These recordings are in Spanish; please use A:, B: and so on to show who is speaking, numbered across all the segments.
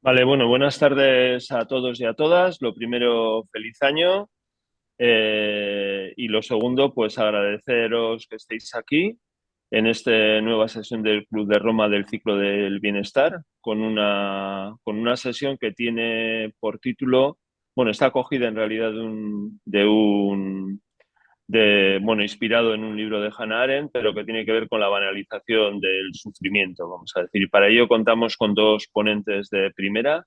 A: Vale, bueno, buenas tardes a todos y a todas. Lo primero, feliz año. Y lo segundo, pues agradeceros que estéis aquí en esta nueva sesión del Club de Roma del ciclo del bienestar, con una sesión que tiene por título, bueno, está acogida en realidad bueno, inspirado en un libro de Hannah Arendt, pero que tiene que ver con la banalización del sufrimiento, vamos a decir. Para ello contamos con dos ponentes de primera.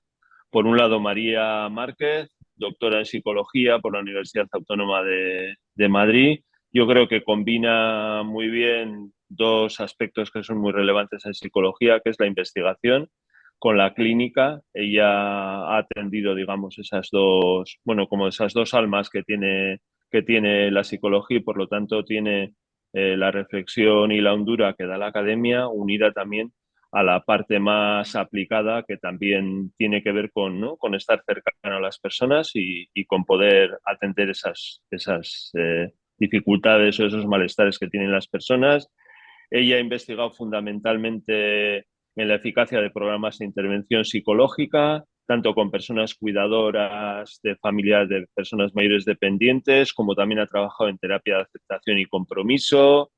A: Por un lado, María Márquez, doctora en psicología por la Universidad Autónoma de Madrid. Yo creo que combina muy bien dos aspectos que son muy relevantes en psicología, que es la investigación con la clínica. Ella ha atendido, digamos, esas dos, bueno, como esas dos almas que tiene la psicología y por lo tanto tiene la reflexión y la hondura que da la academia, unida también a la parte más aplicada que también tiene que ver con, ¿no? con estar cercano a las personas y con poder atender esas dificultades o esos malestares que tienen las personas. Ella ha investigado fundamentalmente en la eficacia de programas de intervención psicológica, tanto con personas cuidadoras de familias de personas mayores dependientes, como también ha trabajado en terapia de aceptación y compromiso,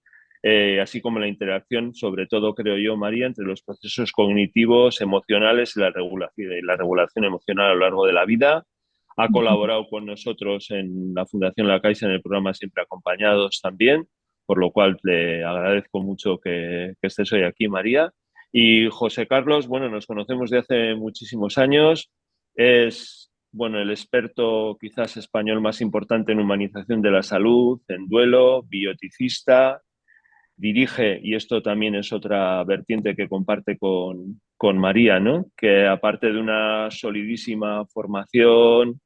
A: así como la interacción, sobre todo, creo yo, María, entre los procesos cognitivos, emocionales y la regulación emocional a lo largo de la vida. Ha colaborado con nosotros en la Fundación La Caixa en el programa Siempre Acompañados también, por lo cual le agradezco mucho que estés hoy aquí, María. Y José Carlos, bueno, nos conocemos de hace muchísimos años. Es, bueno, el experto quizás español más importante en humanización de la salud, en duelo, bioticista. Dirige, y esto también es otra vertiente que comparte con María, ¿no? Que aparte de una solidísima formación,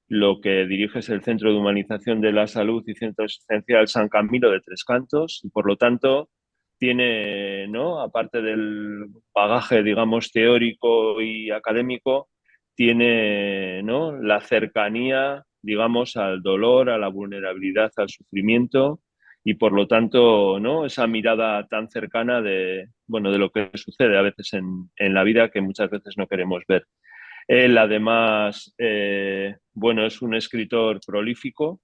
A: lo que dirige es el Centro de Humanización de la Salud y Centro Asistencial San Camilo de Tres Cantos, y por lo tanto tiene, ¿no? Aparte del bagaje, digamos, teórico y académico, tiene, ¿no? La cercanía, digamos, al dolor, a la vulnerabilidad, al sufrimiento, y por lo tanto, ¿no? Esa mirada tan cercana de, bueno, de lo que sucede a veces en la vida que muchas veces no queremos ver. Él además, bueno, es un escritor prolífico,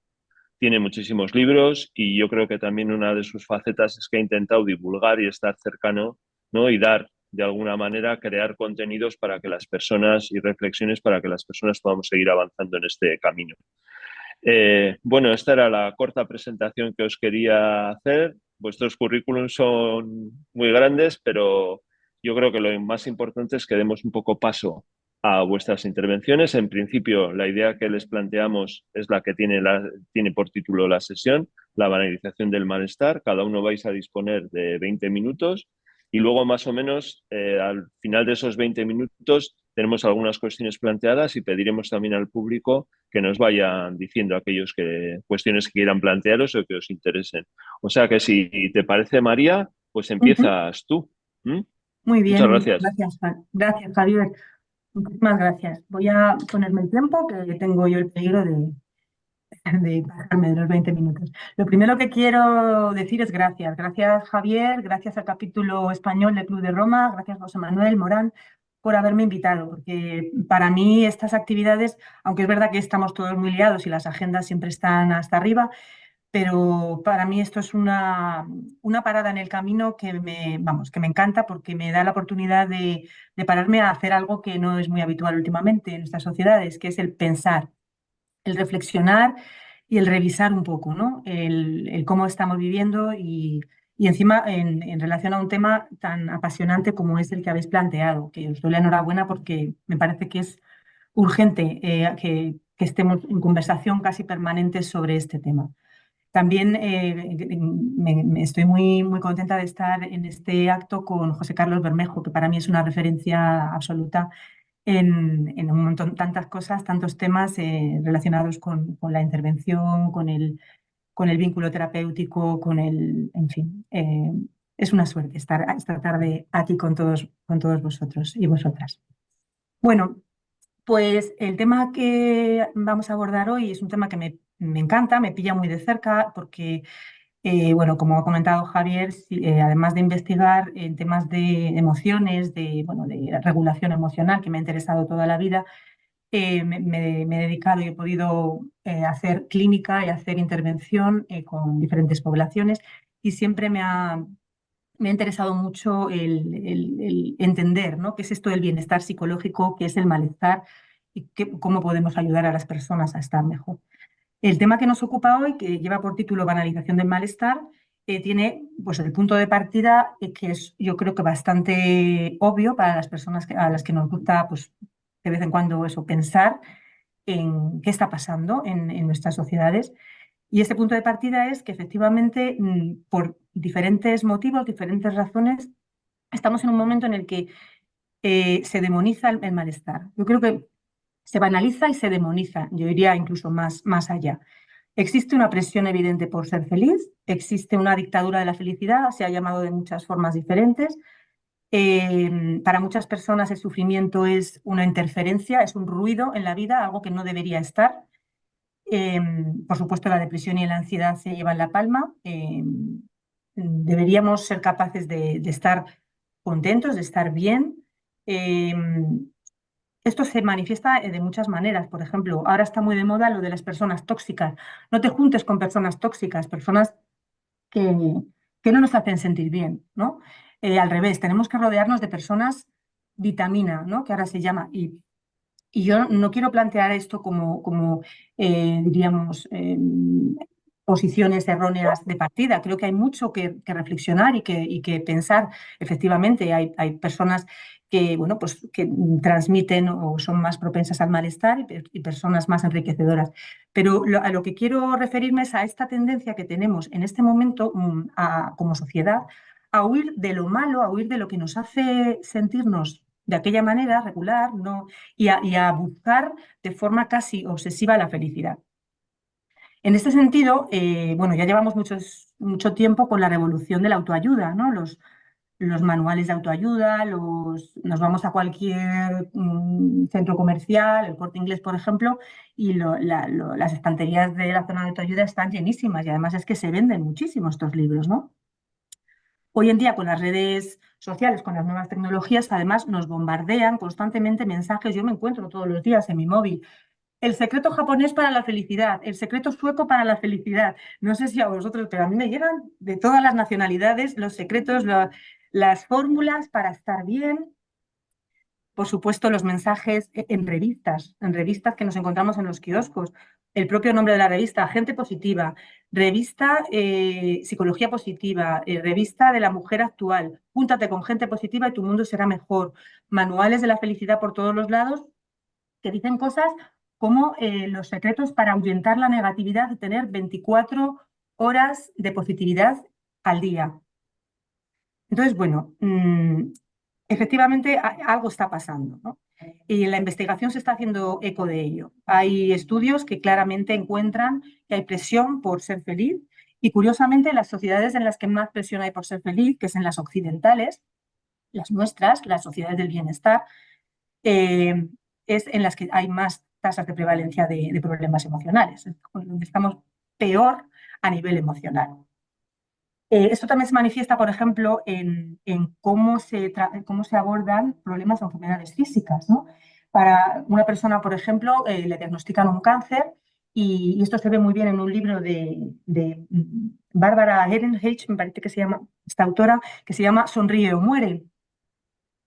A: tiene muchísimos libros y yo creo que también una de sus facetas es que ha intentado divulgar y estar cercano, ¿no? Y dar, de alguna manera, crear contenidos para que las personas y reflexiones para que las personas podamos seguir avanzando en este camino. Bueno, esta era la corta presentación que os quería hacer. Vuestros currículums son muy grandes, pero yo creo que lo más importante es que demos un poco paso a vuestras intervenciones. En principio, la idea que les planteamos es la que tiene por título la sesión, la banalización del malestar. Cada uno vais a disponer de 20 minutos y luego más o menos al final de esos 20 minutos tenemos algunas cuestiones planteadas y pediremos también al público que nos vayan diciendo cuestiones que quieran plantearos o que os interesen. O sea que si te parece, María, pues
B: Ujú.
A: empiezas tú. ¿Mm?
B: Muy
A: Muchas
B: bien, muchas
A: gracias.
B: gracias, gracias, Javier. Muchísimas gracias. Voy a ponerme el tiempo, que tengo yo el peligro de bajarme de los 20 minutos. Lo primero que quiero decir es gracias. Gracias, Javier, gracias al capítulo español del Club de Roma, gracias, José Manuel Morán, por haberme invitado, porque para mí estas actividades, aunque es verdad que estamos todos muy liados y las agendas siempre están hasta arriba, pero para mí esto es una parada en el camino vamos, que me encanta porque me da la oportunidad de pararme a hacer algo que no es muy habitual últimamente en nuestras sociedades, que es el pensar, el reflexionar y el revisar un poco, ¿no? El cómo estamos viviendo y encima en relación a un tema tan apasionante como es el que habéis planteado, que os doy la enhorabuena porque me parece que es urgente que estemos en conversación casi permanente sobre este tema. También estoy muy contenta de estar en este acto con José Carlos Bermejo, que para mí es una referencia absoluta en un montón, tantas cosas, tantos temas relacionados con la intervención, con el vínculo terapéutico, en fin, es una suerte estar esta tarde aquí con todos vosotros y vosotras. Bueno, pues el tema que vamos a abordar hoy es un tema que me encanta, me pilla muy de cerca porque Bueno, como ha comentado Javier, sí, además de investigar en temas de emociones, bueno, de regulación emocional, que me ha interesado toda la vida, me he dedicado y he podido hacer clínica y hacer intervención con diferentes poblaciones y siempre me ha interesado mucho el entender, ¿no? ¿Qué es esto del bienestar psicológico? ¿Qué es el malestar? Y cómo podemos ayudar a las personas a estar mejor. El tema que nos ocupa hoy, que lleva por título Banalización del malestar, tiene pues, el punto de partida que es, yo creo que bastante obvio para las personas a las que nos gusta pues, de vez en cuando eso, pensar en qué está pasando en nuestras sociedades. Y este punto de partida es que efectivamente, por diferentes motivos, diferentes razones, estamos en un momento en el que se demoniza el malestar. Yo creo que se banaliza y se demoniza, yo diría incluso más allá. Existe una presión evidente por ser feliz, existe una dictadura de la felicidad, se ha llamado de muchas formas diferentes. Para muchas personas el sufrimiento es una interferencia, es un ruido en la vida, algo que no debería estar. Por supuesto, la depresión y la ansiedad se llevan la palma. Deberíamos ser capaces de estar contentos, de estar bien. Eh, Esto se manifiesta de muchas maneras. Por ejemplo, ahora está muy de moda lo de las personas tóxicas. No te juntes con personas tóxicas, personas que, que no nos hacen sentir bien, ¿no? Al revés, tenemos que rodearnos de personas vitamina, ¿no? Que ahora se llama. Y yo no quiero plantear esto como diríamos, posiciones erróneas de partida. Creo que hay mucho que reflexionar y que pensar. Efectivamente, hay personas que, bueno, pues, que transmiten o son más propensas al malestar y personas más enriquecedoras. Pero a lo que quiero referirme es a esta tendencia que tenemos en este momento como sociedad a huir de lo malo, a huir de lo que nos hace sentirnos de aquella manera regular, no, y a buscar de forma casi obsesiva la felicidad. En este sentido, bueno, ya llevamos mucho tiempo con la revolución de la autoayuda, ¿no? Los manuales de autoayuda, nos vamos a cualquier centro comercial, el Corte Inglés, por ejemplo, y las estanterías de la zona de autoayuda están llenísimas y además es que se venden muchísimo estos libros, ¿no? Hoy en día, con las redes sociales, con las nuevas tecnologías, además nos bombardean constantemente mensajes. Yo me encuentro todos los días en mi móvil. El secreto japonés para la felicidad, el secreto sueco para la felicidad. No sé si a vosotros, pero a mí me llegan de todas las nacionalidades los secretos, las fórmulas para estar bien. Por supuesto, los mensajes en revistas que nos encontramos en los kioscos. El propio nombre de la revista, Gente Positiva, revista Psicología Positiva, revista de la mujer actual. Júntate con gente positiva y tu mundo será mejor. Manuales de la felicidad por todos los lados que dicen cosas como los secretos para ahuyentar la negatividad y tener 24 horas de positividad al día. Entonces, bueno, efectivamente algo está pasando, ¿no? Y la investigación se está haciendo eco de ello. Hay estudios que claramente encuentran que hay presión por ser feliz y curiosamente las sociedades en las que más presión hay por ser feliz, que es en las occidentales, las nuestras, las sociedades del bienestar, eh, es en las que hay más tasas de prevalencia de problemas emocionales, donde estamos peor a nivel emocional. Esto también se manifiesta, por ejemplo, en cómo se abordan problemas o enfermedades físicas, ¿no? Para una persona, por ejemplo, le diagnostican un cáncer y esto se ve muy bien en un libro de Bárbara Ehrenreich, me parece que se llama, esta autora, que se llama Sonríe o muere.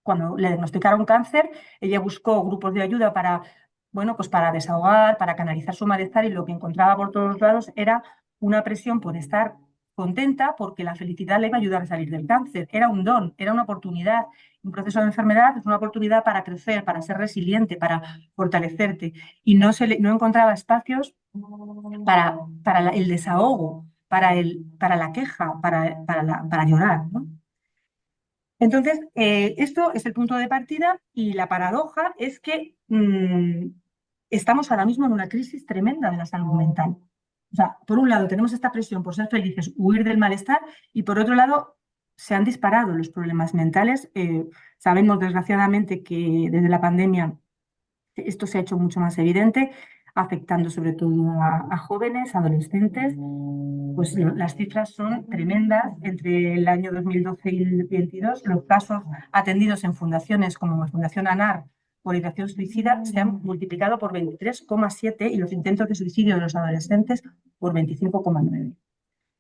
B: Cuando le diagnosticaron cáncer, ella buscó grupos de ayuda para, bueno, pues para desahogar, para canalizar su malestar y lo que encontraba por todos lados era una presión por estar contenta porque la felicidad le iba a ayudar a salir del cáncer. Era un don, era una oportunidad. Un proceso de enfermedad es una oportunidad para crecer, para ser resiliente, para fortalecerte. Y no encontraba espacios para el desahogo, para la queja, para llorar, ¿no? Entonces, esto es el punto de partida y la paradoja es que estamos ahora mismo en una crisis tremenda de la salud mental. O sea, por un lado tenemos esta presión por ser felices, huir del malestar, y por otro lado se han disparado los problemas mentales. Sabemos desgraciadamente que desde la pandemia esto se ha hecho mucho más evidente. afectando sobre todo a jóvenes, adolescentes. Pues las cifras son tremendas. Entre el año 2012 y el 2022, los casos atendidos en fundaciones como la Fundación ANAR por ideación suicida se han multiplicado por 23,7 y los intentos de suicidio de los adolescentes por 25,9.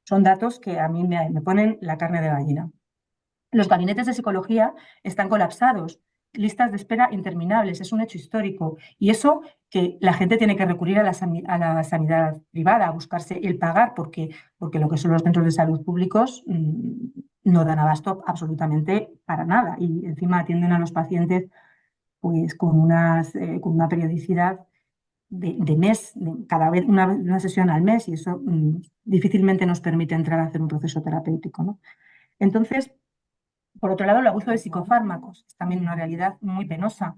B: Son datos que a mí me ponen la carne de gallina. Los gabinetes de psicología están colapsados, listas de espera interminables, es un hecho histórico. Y eso que la gente tiene que recurrir a la sanidad privada, a buscarse el pagar, porque lo que son los centros de salud públicos no dan abasto absolutamente para nada. Y encima atienden a los pacientes pues, con una periodicidad de mes, cada vez una sesión al mes, y eso difícilmente nos permite entrar a hacer un proceso terapéutico, ¿no? Entonces, por otro lado, el abuso de psicofármacos es también una realidad muy penosa.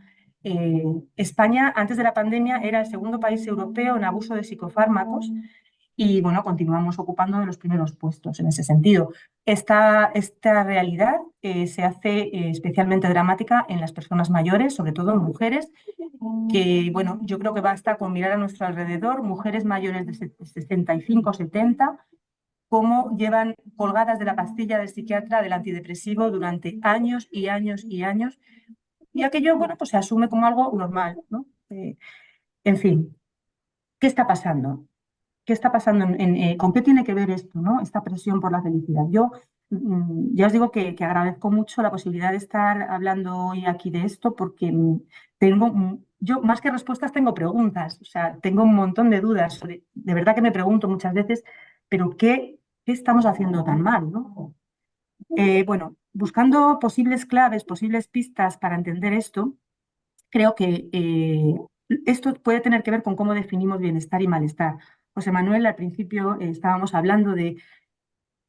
B: España, antes de la pandemia, era el segundo país europeo en abuso de psicofármacos y, bueno, continuamos ocupando de los primeros puestos en ese sentido. Esta realidad se hace especialmente dramática en las personas mayores, sobre todo en mujeres, que, bueno, yo creo que basta con mirar a nuestro alrededor, mujeres mayores de 65, 70, cómo llevan colgadas de la pastilla del psiquiatra del antidepresivo durante años y años y años, y aquello, bueno, pues se asume como algo normal, ¿no? En fin, ¿qué está pasando? ¿Qué está pasando? ¿Con qué tiene que ver esto, ¿no? Esta presión por la felicidad. Yo ya os digo que agradezco mucho la posibilidad de estar hablando hoy aquí de esto porque yo más que respuestas tengo preguntas, o sea, tengo un montón de dudas. De verdad que me pregunto muchas veces, pero ¿qué estamos haciendo tan mal, ¿no? Bueno, buscando posibles claves, posibles pistas para entender esto, creo que esto puede tener que ver con cómo definimos bienestar y malestar. José Manuel, al principio estábamos hablando de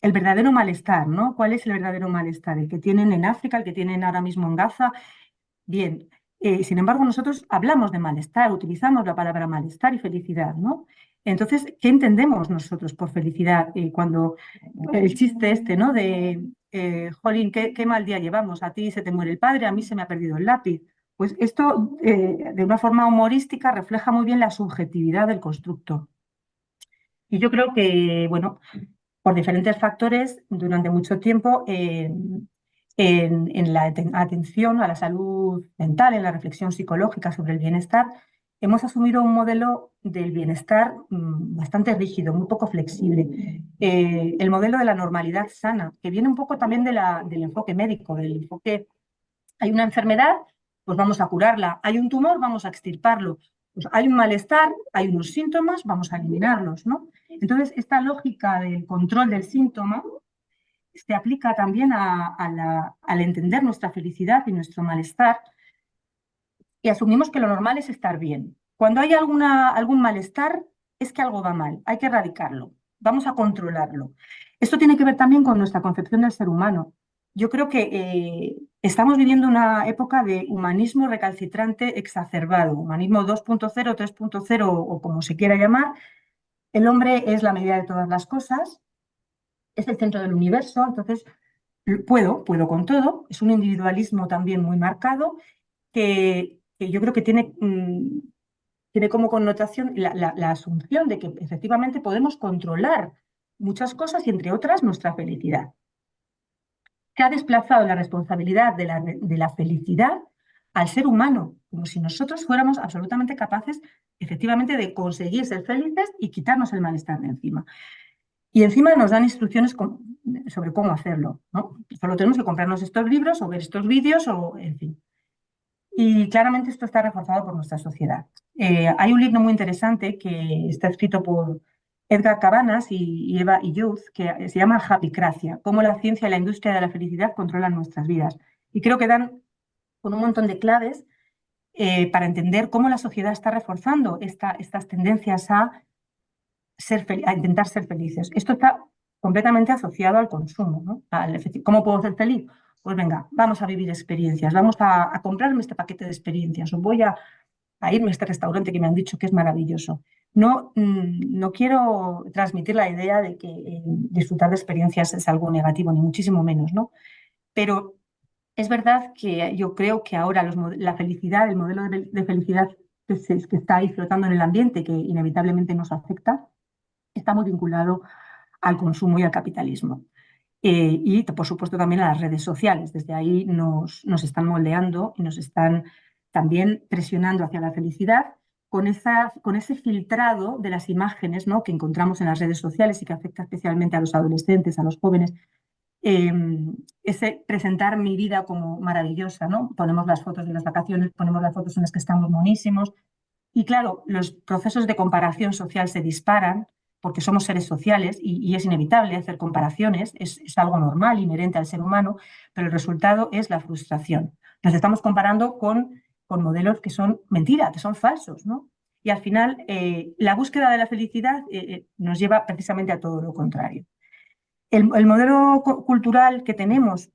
B: el verdadero malestar, ¿no? ¿Cuál es el verdadero malestar? El que tienen en África, el que tienen ahora mismo en Gaza. Bien, sin embargo, nosotros hablamos de malestar, utilizamos la palabra malestar y felicidad, ¿no? Entonces, ¿qué entendemos nosotros por felicidad? Cuando el chiste este, ¿no? De, jolín, qué mal día llevamos, a ti se te muere el padre, a mí se me ha perdido el lápiz. Pues esto, de una forma humorística, refleja muy bien la subjetividad del constructo. Y yo creo que, bueno, por diferentes factores, durante mucho tiempo, en la atención a la salud mental, en la reflexión psicológica sobre el bienestar, hemos asumido un modelo del bienestar bastante rígido, muy poco flexible. El modelo de la normalidad sana, que viene un poco también del enfoque médico, del enfoque, hay una enfermedad, pues vamos a curarla, hay un tumor, vamos a extirparlo, pues hay un malestar, hay unos síntomas, vamos a eliminarlos, ¿no? Entonces, esta lógica del control del síntoma se aplica también al entender nuestra felicidad y nuestro malestar y asumimos que lo normal es estar bien. Cuando hay algún malestar, es que algo va mal, hay que erradicarlo, vamos a controlarlo. Esto tiene que ver también con nuestra concepción del ser humano. Yo creo que estamos viviendo una época de humanismo recalcitrante exacerbado, humanismo 2.0, 3.0 o como se quiera llamar. El hombre es la medida de todas las cosas, es el centro del universo, entonces puedo con todo, es un individualismo también muy marcado que yo creo que tiene como connotación la asunción de que efectivamente podemos controlar muchas cosas y entre otras nuestra felicidad. Que ha desplazado la responsabilidad de la felicidad al ser humano, como si nosotros fuéramos absolutamente capaces efectivamente de conseguir ser felices y quitarnos el malestar de encima. Y encima nos dan instrucciones sobre cómo hacerlo, ¿no? Solo tenemos que comprarnos estos libros o ver estos vídeos o, en fin. Y claramente esto está reforzado por nuestra sociedad. Hay un libro muy interesante que está escrito por Edgar Cabanas y Eva Youth, que se llama Happycracia, cómo la ciencia y la industria de la felicidad controlan nuestras vidas. Y creo que dan con un montón de claves para entender cómo la sociedad está reforzando estas tendencias a intentar ser felices. Esto está completamente asociado al consumo, ¿no? ¿Cómo puedo ser feliz? Pues venga, vamos a vivir experiencias, vamos a comprarme este paquete de experiencias o voy a irme a este restaurante que me han dicho que es maravilloso. No, no quiero transmitir la idea de que disfrutar de experiencias es algo negativo, ni muchísimo menos, ¿no? Pero es verdad que yo creo que ahora la felicidad, el modelo de felicidad que está ahí flotando en el ambiente, que inevitablemente nos afecta, está muy vinculado al consumo y al capitalismo. Y, por supuesto, también a las redes sociales. Desde ahí nos están moldeando y nos están también presionando hacia la felicidad con ese filtrado de las imágenes, ¿no?, que encontramos en las redes sociales y que afecta especialmente a los adolescentes, a los jóvenes. eh, Ese presentar mi vida como maravillosa, ¿no? Ponemos las fotos de las vacaciones, ponemos las fotos en las que estamos monísimos, y claro, los procesos de comparación social se disparan porque somos seres sociales y es inevitable hacer comparaciones, es algo normal, inherente al ser humano, pero el resultado es la frustración. Nos estamos comparando con modelos que son mentira, que son falsos, ¿no? Y al final, la búsqueda de la felicidad nos lleva precisamente a todo lo contrario. El modelo cultural que tenemos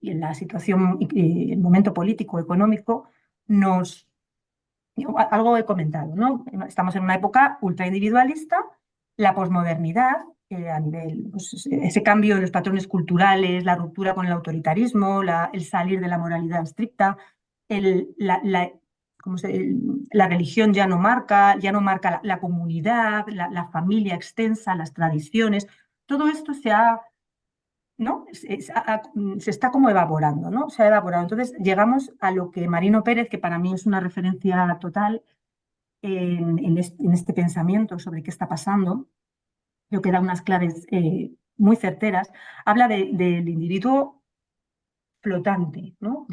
B: y en la situación, el momento político, económico, nos algo he comentado, ¿no? Estamos en una época ultra individualista, la posmodernidad, a nivel, pues, ese cambio en los patrones culturales, la ruptura con el autoritarismo, el salir de la moralidad estricta, el, la, ¿cómo se, la religión ya no marca la comunidad, la familia extensa, las tradiciones, todo esto ¿no? Se está como evaporando, ¿no? Se ha evaporado. Entonces llegamos a lo que Marino Pérez, que para mí es una referencia total en este pensamiento sobre qué está pasando, creo que da unas claves muy certeras, habla del individuo flotante, ¿no?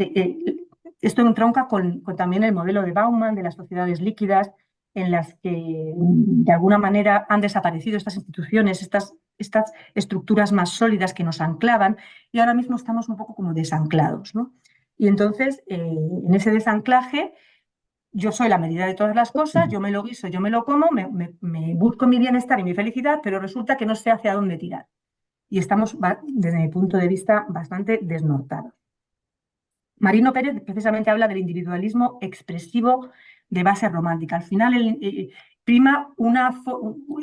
B: Esto entronca con también el modelo de Bauman de las sociedades líquidas, en las que de alguna manera han desaparecido estas instituciones, estas estructuras más sólidas que nos anclaban, y ahora mismo estamos un poco como desanclados, ¿no? Y entonces, en ese desanclaje, yo soy la medida de todas las cosas, yo me lo guiso, yo me lo como, me busco mi bienestar y mi felicidad, pero resulta que no sé hacia dónde tirar. Y estamos, desde mi punto de vista, bastante desnortados. Marino Pérez precisamente habla del individualismo expresivo de base romántica. Al final, prima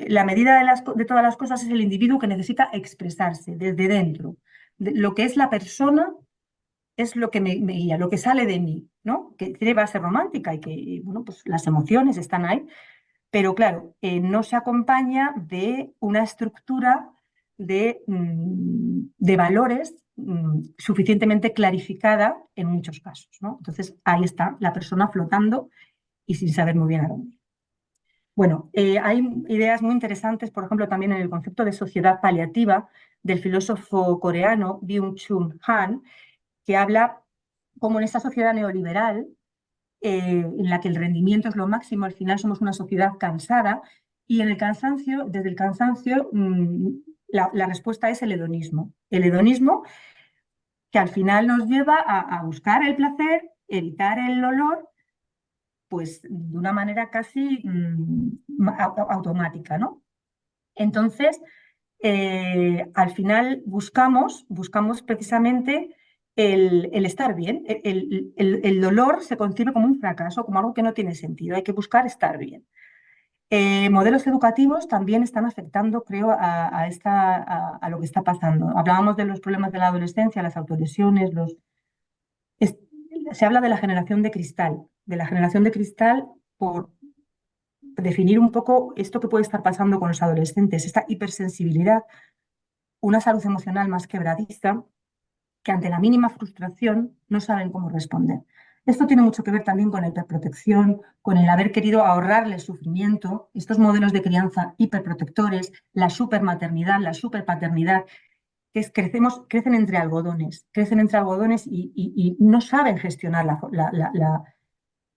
B: la medida de todas las cosas es el individuo que necesita expresarse desde dentro. Lo que es la persona es lo que me guía, lo que sale de mí, ¿no? Que tiene base romántica y que, bueno, pues las emociones están ahí, pero claro, no se acompaña de una estructura de valores suficientemente clarificada en muchos casos, ¿no? Entonces ahí está la persona flotando y sin saber muy bien a dónde. Bueno, hay ideas muy interesantes, por ejemplo, también en el concepto de sociedad paliativa del filósofo coreano Byung-Chul Han, que habla como en esta sociedad neoliberal, en la que el rendimiento es lo máximo, al final somos una sociedad cansada, y en el cansancio, desde el cansancio, la respuesta es el hedonismo. El hedonismo que al final nos lleva a buscar el placer, evitar el dolor, pues de una manera casi automática, ¿no? Entonces, al final buscamos precisamente el estar bien. El dolor se concibe como un fracaso, como algo que no tiene sentido. Hay que buscar estar bien. Modelos educativos también están afectando, creo, a lo que está pasando. Hablábamos de los problemas de la adolescencia, las autolesiones, es- se habla de la generación de cristal por definir un poco esto que puede estar pasando con los adolescentes, esta hipersensibilidad, una salud emocional más quebradiza, que ante la mínima frustración no saben cómo responder. Esto tiene mucho que ver también con la hiperprotección, con el haber querido ahorrarle sufrimiento, estos modelos de crianza hiperprotectores, la supermaternidad, la superpaternidad, que crecen entre algodones y no saben gestionar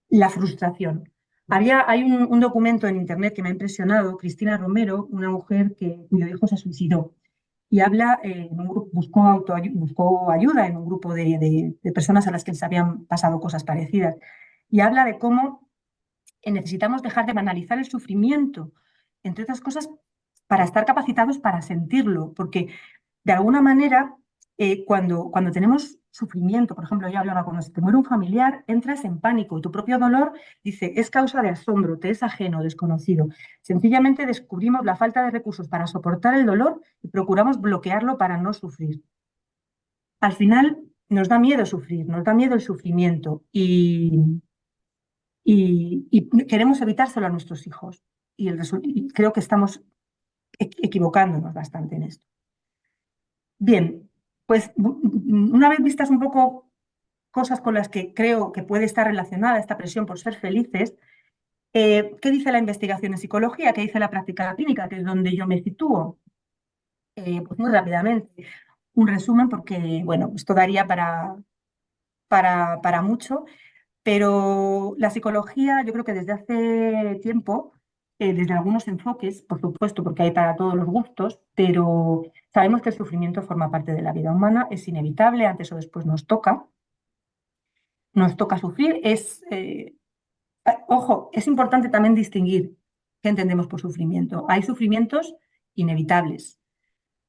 B: la frustración. Hay un documento en internet que me ha impresionado, Cristina Romero, una mujer cuyo hijo se suicidó, y habla, buscó ayuda en un grupo de personas a las que les habían pasado cosas parecidas, y habla de cómo necesitamos dejar de banalizar el sufrimiento, entre otras cosas, para estar capacitados para sentirlo, porque de alguna manera, cuando tenemos sufrimiento, por ejemplo, yo hablaba cuando se te muere un familiar, entras en pánico y tu propio dolor, dice, es causa de asombro, te es ajeno, desconocido. Sencillamente descubrimos la falta de recursos para soportar el dolor y procuramos bloquearlo para no sufrir. Al final nos da miedo sufrir, nos da miedo el sufrimiento, y y queremos evitárselo a nuestros hijos. Y creo que estamos equivocándonos bastante en esto. Bien, pues una vez vistas un poco cosas con las que creo que puede estar relacionada esta presión por ser felices, ¿qué dice la investigación en psicología? ¿Qué dice la práctica clínica? Que es donde yo me sitúo. Pues muy rápidamente, un resumen porque, bueno, esto daría para mucho, pero la psicología yo creo que desde hace tiempo, desde algunos enfoques, por supuesto, porque hay para todos los gustos, pero sabemos que el sufrimiento forma parte de la vida humana, es inevitable, antes o después nos toca sufrir. Ojo, es importante también distinguir qué entendemos por sufrimiento. Hay sufrimientos inevitables,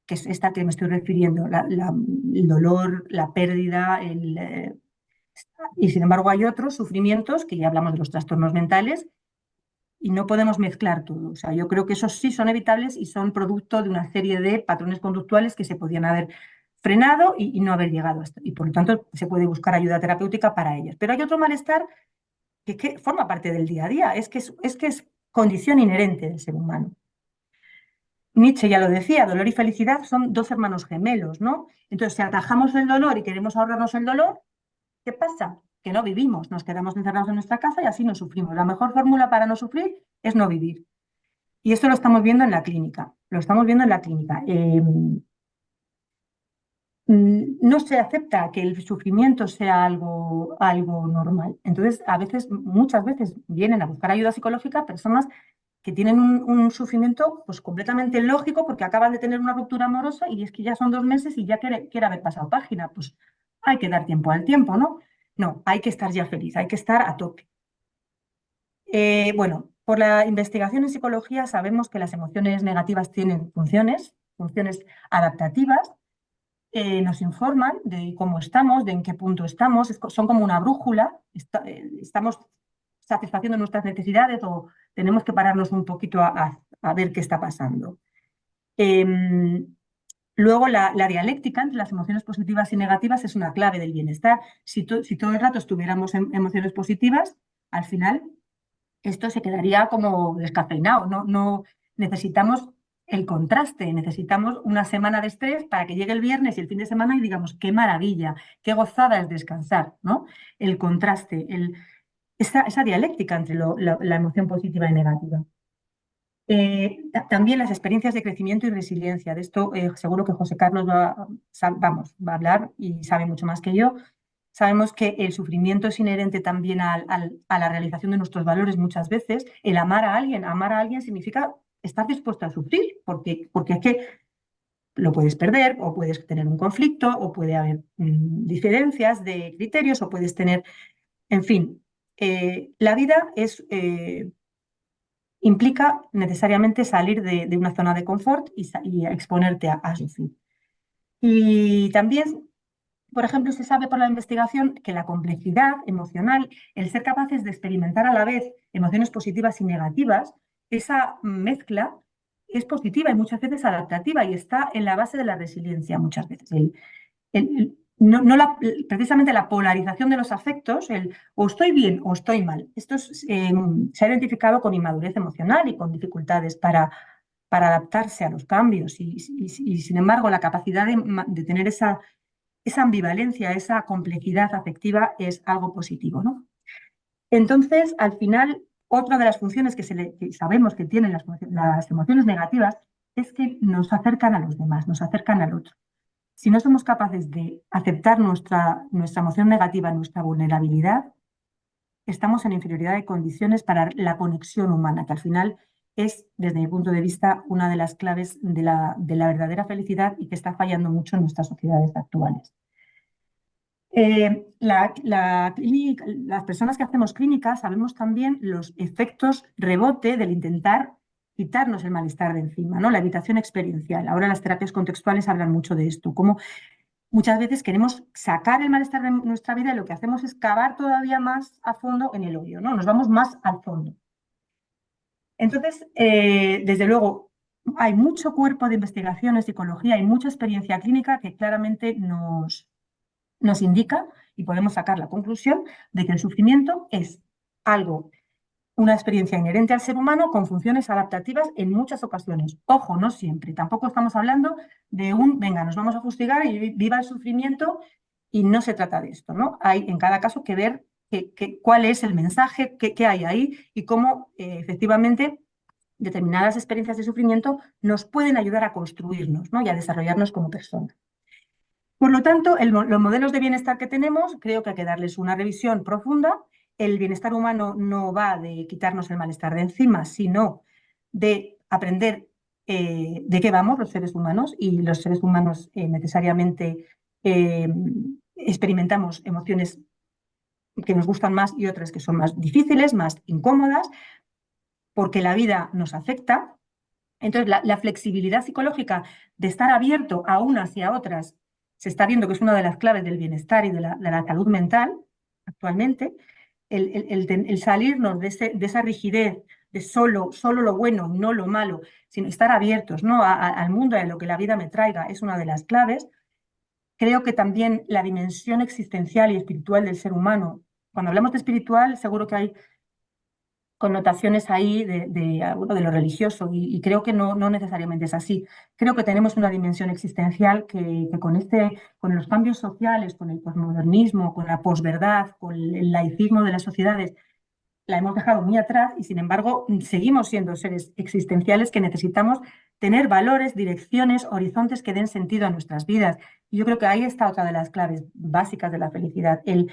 B: que es esta que me estoy refiriendo, el dolor, la pérdida, y sin embargo hay otros sufrimientos, que ya hablamos de los trastornos mentales, y no podemos mezclar todo. O sea, yo creo que esos sí son evitables y son producto de una serie de patrones conductuales que se podían haber frenado y no haber llegado a esto. Y por lo tanto se puede buscar ayuda terapéutica para ellos. Pero hay otro malestar que forma parte del día a día, es condición inherente del ser humano. Nietzsche ya lo decía, dolor y felicidad son dos hermanos gemelos, ¿no? Entonces, si atajamos el dolor y queremos ahorrarnos el dolor, ¿qué pasa? Que no vivimos, nos quedamos encerrados en nuestra casa y así no sufrimos. La mejor fórmula para no sufrir es no vivir. Y esto lo estamos viendo en la clínica, lo estamos viendo en la clínica. No se acepta que el sufrimiento sea algo normal. Entonces, muchas veces vienen a buscar ayuda psicológica personas que tienen un sufrimiento pues completamente lógico porque acaban de tener una ruptura amorosa y es que ya son 2 meses y ya quiere haber pasado página. Pues hay que dar tiempo al tiempo, ¿no? No, hay que estar ya feliz, hay que estar a tope. Bueno, por la investigación en psicología sabemos que las emociones negativas tienen funciones adaptativas, nos informan de cómo estamos, de en qué punto estamos, son como una brújula, estamos satisfaciendo nuestras necesidades o tenemos que pararnos un poquito a ver qué está pasando. Luego, la dialéctica entre las emociones positivas y negativas es una clave del bienestar. Si todo el rato estuviéramos en emociones positivas, al final esto se quedaría como descafeinado. No necesitamos el contraste, necesitamos una semana de estrés para que llegue el viernes y el fin de semana y digamos, qué maravilla, qué gozada es descansar, ¿no? El contraste, esa dialéctica entre la emoción positiva y negativa. También las experiencias de crecimiento y resiliencia. De esto seguro que José Carlos va a hablar y sabe mucho más que yo. Sabemos que el sufrimiento es inherente también a la realización de nuestros valores muchas veces. El amar a alguien significa estar dispuesto a sufrir, porque es que lo puedes perder o puedes tener un conflicto o puede haber diferencias de criterios o puedes tener, en fin, la vida implica necesariamente salir de una zona de confort y exponerte a sufrir. Y también, por ejemplo, se sabe por la investigación que la complejidad emocional, el ser capaces de experimentar a la vez emociones positivas y negativas, esa mezcla es positiva y muchas veces adaptativa y está en la base de la resiliencia muchas veces. Precisamente la polarización de los afectos, el o estoy bien o estoy mal, se ha identificado con inmadurez emocional y con dificultades para adaptarse a los cambios y, sin embargo la capacidad de tener esa ambivalencia, esa complejidad afectiva es algo positivo, ¿no? Entonces, al final, otra de las funciones que sabemos que tienen las emociones negativas es que nos acercan a los demás, nos acercan al otro. Si no somos capaces de aceptar nuestra emoción negativa, nuestra vulnerabilidad, estamos en inferioridad de condiciones para la conexión humana, que al final es, desde mi punto de vista, una de las claves de la verdadera felicidad y que está fallando mucho en nuestras sociedades actuales. Las personas que hacemos clínica sabemos también los efectos rebote del intentar quitarnos el malestar de encima, ¿no? La evitación experiencial. Ahora las terapias contextuales hablan mucho de esto, cómo muchas veces queremos sacar el malestar de nuestra vida y lo que hacemos es cavar todavía más a fondo en el hoyo, ¿no? Nos vamos más al fondo. Entonces, desde luego, hay mucho cuerpo de investigación en psicología y mucha experiencia clínica que claramente nos indica y podemos sacar la conclusión de que el sufrimiento es algo, una experiencia inherente al ser humano con funciones adaptativas en muchas ocasiones. Ojo, no siempre. Tampoco estamos hablando de venga, nos vamos a fustigar y viva el sufrimiento, y no se trata de esto, ¿no? Hay en cada caso que ver cuál es el mensaje, qué hay ahí y cómo efectivamente determinadas experiencias de sufrimiento nos pueden ayudar a construirnos, ¿no? Y a desarrollarnos como personas. Por lo tanto, los modelos de bienestar que tenemos, creo que hay que darles una revisión profunda. El bienestar humano no va de quitarnos el malestar de encima, sino de aprender de qué vamos los seres humanos, y los seres humanos necesariamente eh, experimentamos emociones que nos gustan más y otras que son más difíciles, más incómodas, porque la vida nos afecta. Entonces, la flexibilidad psicológica de estar abierto a unas y a otras se está viendo que es una de las claves del bienestar y de la salud mental actualmente. El salirnos de esa rigidez de solo lo bueno, no lo malo, sino estar abiertos, ¿no? Al mundo y a lo que la vida me traiga, es una de las claves. Creo que también la dimensión existencial y espiritual del ser humano, cuando hablamos de espiritual, seguro que hay connotaciones ahí bueno, de lo religioso, y creo que no necesariamente es así. Creo que tenemos una dimensión existencial que con los cambios sociales, con el posmodernismo, con la posverdad, con el laicismo de las sociedades, la hemos dejado muy atrás, y sin embargo seguimos siendo seres existenciales que necesitamos tener valores, direcciones, horizontes que den sentido a nuestras vidas. Y yo creo que ahí está otra de las claves básicas de la felicidad, el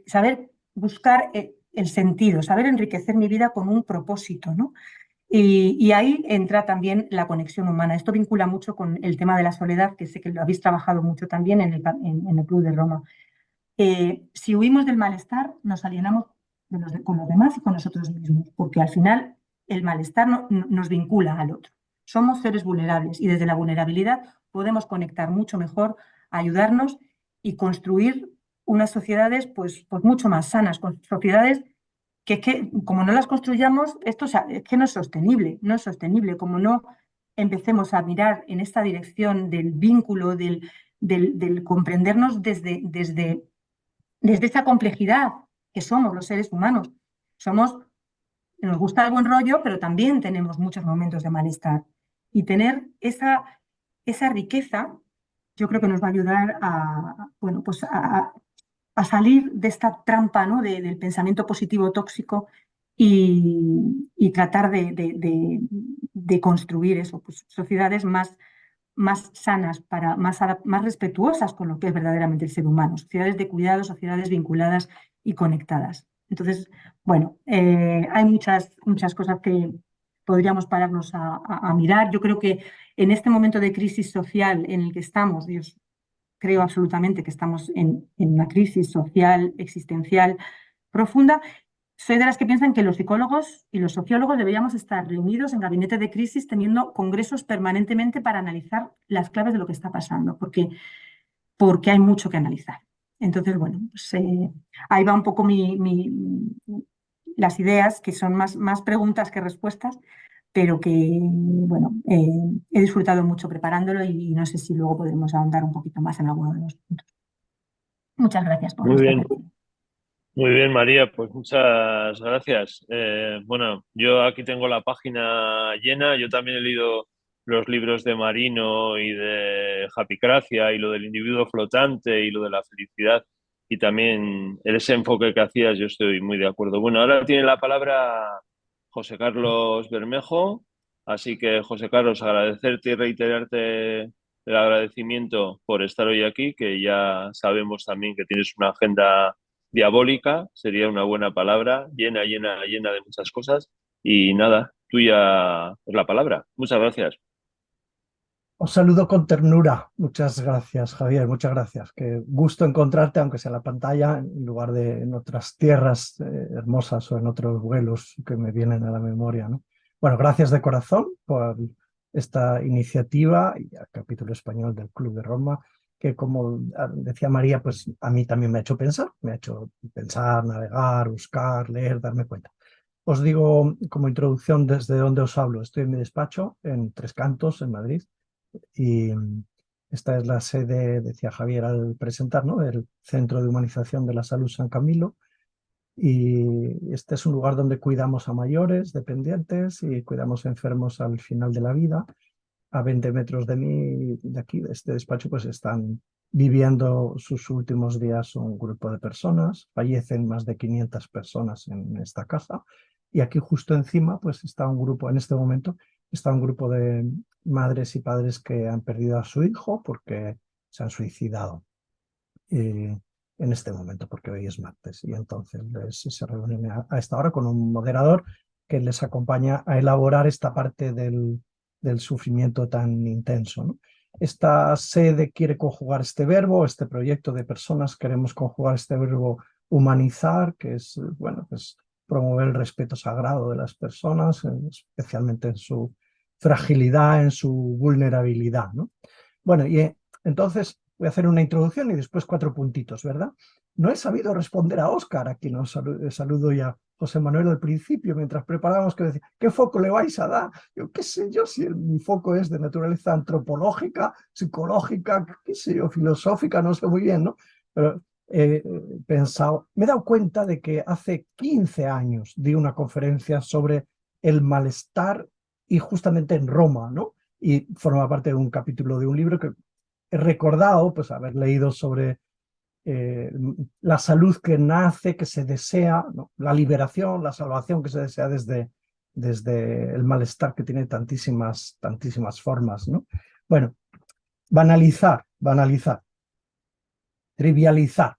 B: saber buscar el sentido, saber enriquecer mi vida con un propósito, ¿no? Y ahí entra también la conexión humana. Esto vincula mucho con el tema de la soledad, que sé que lo habéis trabajado mucho también en el Club de Roma. Si huimos del malestar, nos alienamos con los demás y con nosotros mismos, porque al final el malestar nos vincula al otro. Somos seres vulnerables, y desde la vulnerabilidad podemos conectar mucho mejor, ayudarnos y construir unas sociedades pues mucho más sanas, con sociedades que como no las construyamos, es que no es sostenible, no es sostenible, como no empecemos a mirar en esta dirección del vínculo, del comprendernos desde esa complejidad que somos los seres humanos. Nos gusta el buen rollo, pero también tenemos muchos momentos de malestar. Y tener esa riqueza, yo creo que nos va a ayudar bueno, pues a salir de esta trampa, ¿no? Del pensamiento positivo tóxico, y tratar de construir eso, pues, sociedades más sanas, más respetuosas con lo que es verdaderamente el ser humano, sociedades de cuidado, sociedades vinculadas y conectadas. Entonces, bueno, hay muchas cosas que podríamos pararnos a mirar. Yo creo que en este momento de crisis social en el que estamos, yo creo absolutamente que estamos en una crisis social, existencial profunda. Soy de las que piensan que los psicólogos y los sociólogos deberíamos estar reunidos en gabinete de crisis, teniendo congresos permanentemente para analizar las claves de lo que está pasando, porque hay mucho que analizar. Entonces, bueno, pues, ahí va un poco las ideas, que son más preguntas que respuestas, pero que, bueno, he disfrutado mucho preparándolo, y no sé si luego podremos ahondar un poquito más en alguno de los puntos. Muchas gracias por
A: Muy
B: vuestra
A: bien,
B: atención.
A: muy bien, María, pues muchas gracias. Bueno, yo aquí tengo la página llena. Yo también he leído los libros de Marino y de Japicracia, y lo del individuo flotante y lo de la felicidad, y también ese enfoque que hacías, yo estoy muy de acuerdo. Bueno, ahora tiene la palabra José Carlos Bermejo, así que José Carlos, agradecerte y reiterarte el agradecimiento por estar hoy aquí, que ya sabemos también que tienes una agenda diabólica, sería una buena palabra, llena, llena, llena de muchas cosas. Y nada, tuya es la palabra. Muchas gracias.
C: Os saludo con ternura. Muchas gracias, Javier. Muchas gracias. Qué gusto encontrarte, aunque sea en la pantalla, en lugar de en otras tierras hermosas o en otros vuelos que me vienen a la memoria, ¿no? Bueno, gracias de corazón por esta iniciativa y al capítulo español del Club de Roma, que, como decía María, pues a mí también me ha hecho pensar, navegar, buscar, leer, darme cuenta. Os digo como introducción desde donde os hablo. Estoy en mi despacho en Tres Cantos, en Madrid, y esta es la sede, decía Javier al presentar, ¿no?, del Centro de Humanización de la Salud San Camilo, Y este es un lugar donde cuidamos a mayores, dependientes, y cuidamos a enfermos al final de la vida. A 20 metros de mí, de aquí, de este despacho, pues están viviendo sus últimos días un grupo de personas. Fallecen más de 500 personas en esta casa. Y aquí justo encima, pues está un grupo, en este momento, está un grupo de madres y padres que han perdido a su hijo porque se han suicidado en este momento, porque hoy es martes. Y entonces se reúnen a esta hora con un moderador que les acompaña a elaborar esta parte del sufrimiento tan intenso, ¿no? Esta sede quiere conjugar este verbo, este proyecto de personas queremos conjugar este verbo humanizar, que es, bueno, pues promover el respeto sagrado de las personas, especialmente en su fragilidad, en su vulnerabilidad, ¿no? Bueno, y entonces voy a hacer una introducción y después 4 puntitos, ¿verdad? No he sabido responder a Óscar, a quien os saludo, y a José Manuel al principio, mientras preparábamos, que decía, ¿qué foco le vais a dar? Yo qué sé yo, si mi foco es de naturaleza antropológica, psicológica, qué sé yo, filosófica, no sé muy bien, ¿no? Pero he pensado, me he dado cuenta de que hace 15 años di una conferencia sobre el malestar y justamente en Roma, ¿no? Y forma parte de un capítulo de un libro que he recordado, pues haber leído sobre la salud que nace, que se desea, ¿no? La liberación, la salvación que se desea desde el malestar que tiene tantísimas formas, ¿no? Bueno, banalizar, trivializar,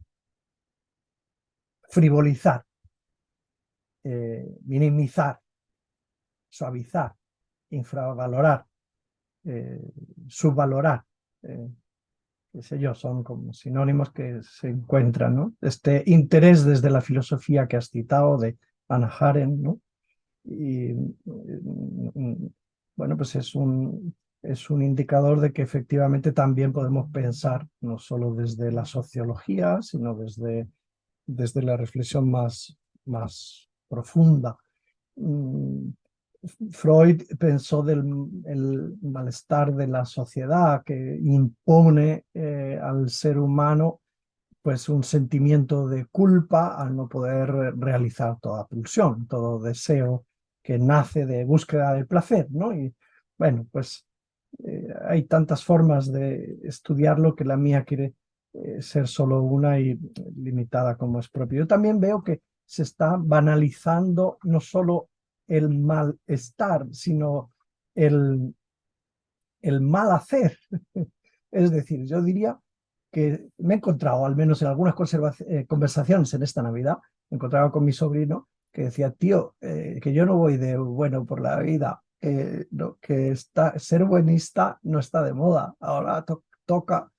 C: frivolizar, minimizar, suavizar, infravalorar, subvalorar, qué sé yo, son como sinónimos que se encuentran, ¿no? Este interés desde la filosofía que has citado de Hannah Arendt, ¿no? Y bueno, pues es un indicador de que efectivamente también podemos pensar no solo desde la sociología, sino desde la reflexión más profunda. Freud pensó del el malestar de la sociedad que impone al ser humano pues un sentimiento de culpa al no poder realizar toda pulsión, todo deseo que nace de búsqueda del placer, ¿no? Y bueno, pues hay tantas formas de estudiarlo que la mía quiere ser solo una y limitada como es propio. Yo también veo que se está banalizando no solo el malestar, sino el mal hacer. Es decir, yo diría que me he encontrado, al menos en algunas conversaciones en esta Navidad, me encontraba con mi sobrino que decía, tío, que yo no voy de bueno por la vida, no, que ser buenista no está de moda, ahora toca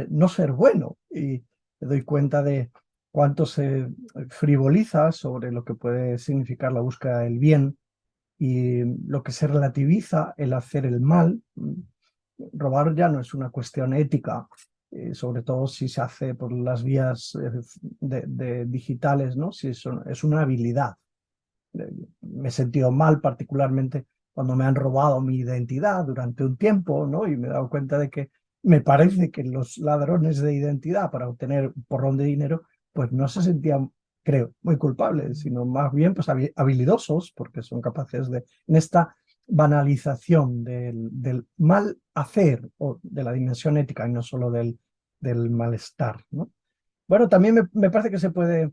C: no ser bueno. Y me doy cuenta de cuánto se frivoliza sobre lo que puede significar la búsqueda del bien y lo que se relativiza el hacer el mal. Robar ya no es una cuestión ética, sobre todo si se hace por las vías digitales, ¿no? Si es una habilidad. Me he sentido mal particularmente cuando me han robado mi identidad durante un tiempo, ¿no? Y me he dado cuenta de que me parece que los ladrones de identidad para obtener un porrón de dinero, pues no se sentían, creo, muy culpables, sino más bien pues habilidosos, porque son capaces de, en esta banalización del mal hacer o de la dimensión ética y no solo del malestar, ¿no? Bueno, también me parece que se puede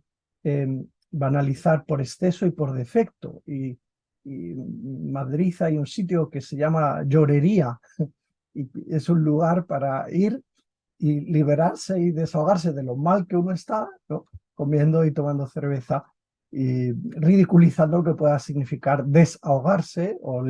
C: banalizar por exceso y por defecto. Y en Madrid hay un sitio que se llama Llorería y es un lugar para ir y liberarse y desahogarse de lo mal que uno está, ¿no? Comiendo y tomando cerveza y ridiculizando lo que pueda significar desahogarse o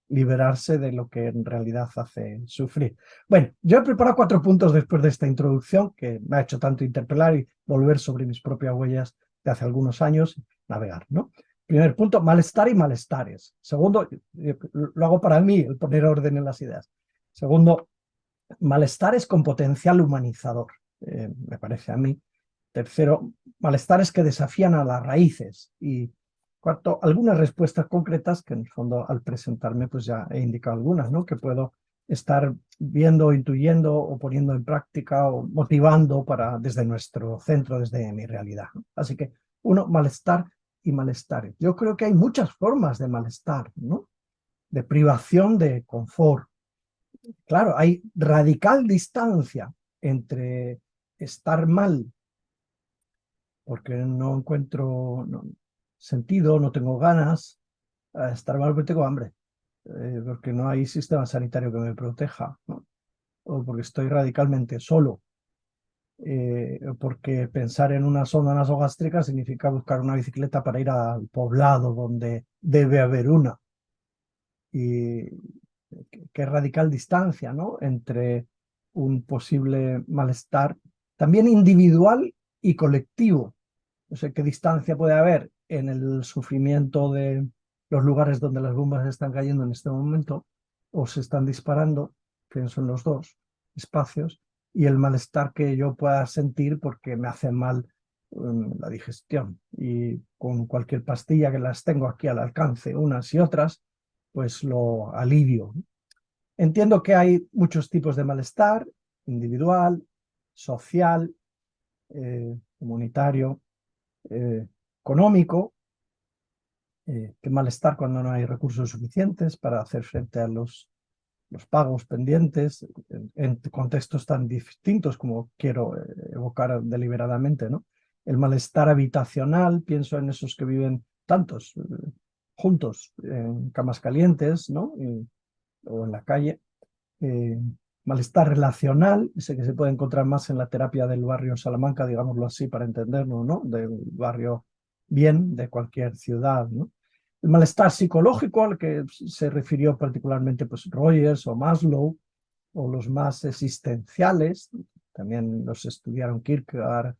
C: liberarse de lo que en realidad hace sufrir. Bueno, yo he preparado 4 puntos después de esta introducción que me ha hecho tanto interpelar y volver sobre mis propias huellas de hace algunos años, navegar, ¿no? Primer punto, malestar y malestares. Segundo, lo hago para mí, el poner orden en las ideas. Segundo, malestares con potencial humanizador, me parece a mí. Tercero, malestares que desafían a las raíces. Y cuarto, algunas respuestas concretas que en el fondo al presentarme pues ya he indicado algunas, ¿no? Que puedo estar viendo, intuyendo o poniendo en práctica o motivando desde nuestro centro, desde mi realidad, ¿no? Así que Uno, malestar y malestares. Yo creo que hay muchas formas de malestar, ¿no? De privación de confort. Claro, hay radical distancia entre estar mal porque no encuentro sentido, no tengo ganas, a estar mal porque tengo hambre, porque no hay sistema sanitario que me proteja, ¿no? O porque estoy radicalmente solo, porque pensar en una sonda nasogástrica significa buscar una bicicleta para ir al poblado donde debe haber una. Y qué radical distancia, ¿no? Entre un posible malestar, también individual y colectivo. No sé qué distancia puede haber en el sufrimiento de los lugares donde las bombas están cayendo en este momento o se están disparando, pienso en los dos espacios, y el malestar que yo pueda sentir porque me hace mal la digestión. Y con cualquier pastilla que las tengo aquí al alcance, unas y otras, pues lo alivio. Entiendo que hay muchos tipos de malestar, individual, social, comunitario, económico, que malestar cuando no hay recursos suficientes para hacer frente a los pagos pendientes en contextos tan distintos como quiero evocar deliberadamente, ¿no? El malestar habitacional, pienso en esos que viven tantos juntos en camas calientes, ¿no? O en la calle. Malestar relacional, ese que se puede encontrar más en la terapia del barrio Salamanca, digámoslo así, para entenderlo, ¿no? Del barrio bien de cualquier ciudad, ¿no? El malestar psicológico al que se refirió particularmente pues, Rogers o Maslow, o los más existenciales, también los estudiaron Kierkegaard,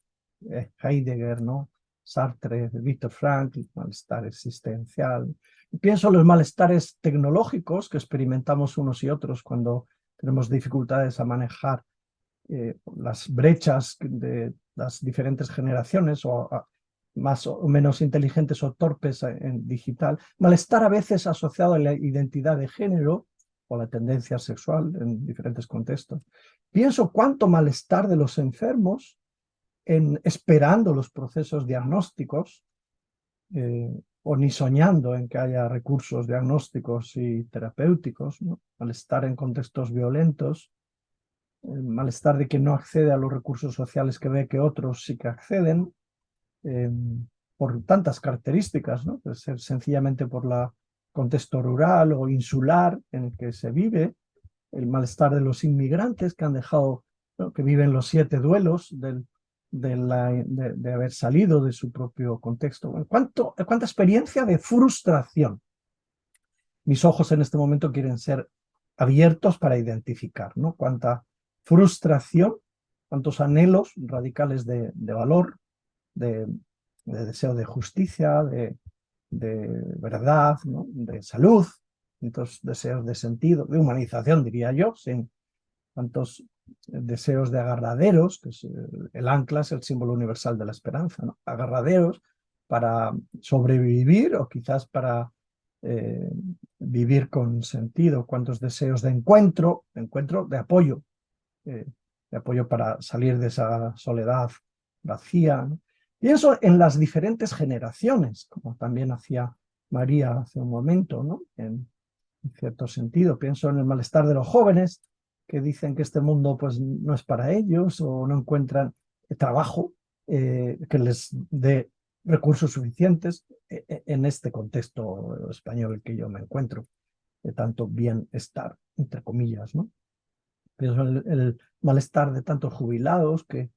C: Heidegger, ¿no? Sartre, Viktor Frankl, malestar existencial. Pienso en los malestares tecnológicos que experimentamos unos y otros cuando tenemos dificultades a manejar las brechas de las diferentes generaciones o más o menos inteligentes o torpes en digital. Malestar a veces asociado a la identidad de género o la tendencia sexual en diferentes contextos. Pienso cuánto malestar de los enfermos en esperando los procesos diagnósticos o ni soñando en que haya recursos diagnósticos y terapéuticos, ¿no? Malestar en contextos violentos, el malestar de que no accede a los recursos sociales que ve que otros sí que acceden, por tantas características, ¿no? Puede ser sencillamente por el contexto rural o insular en el que se vive, el malestar de los inmigrantes que han dejado, ¿no? Que viven los 7 duelos de haber salido de su propio contexto. ¿Cuánta experiencia de frustración? Mis ojos en este momento quieren ser abiertos para identificar, ¿no? Cuánta frustración, cuántos anhelos radicales de valor, de deseo de justicia, de verdad, ¿no? De salud, tantos deseos de sentido, de humanización, diría yo, sin tantos deseos de agarraderos, que es el ancla es el símbolo universal de la esperanza, ¿no? Agarraderos para sobrevivir o quizás para vivir con sentido, cuántos deseos de encuentro, de apoyo para salir de esa soledad vacía, ¿no? Pienso en las diferentes generaciones, como también hacía María hace un momento, ¿no? En cierto sentido. Pienso en el malestar de los jóvenes que dicen que este mundo pues, no es para ellos o no encuentran trabajo que les dé recursos suficientes en este contexto español en el que yo me encuentro, de tanto bienestar, entre comillas, ¿no? Pienso en el malestar de tantos jubilados que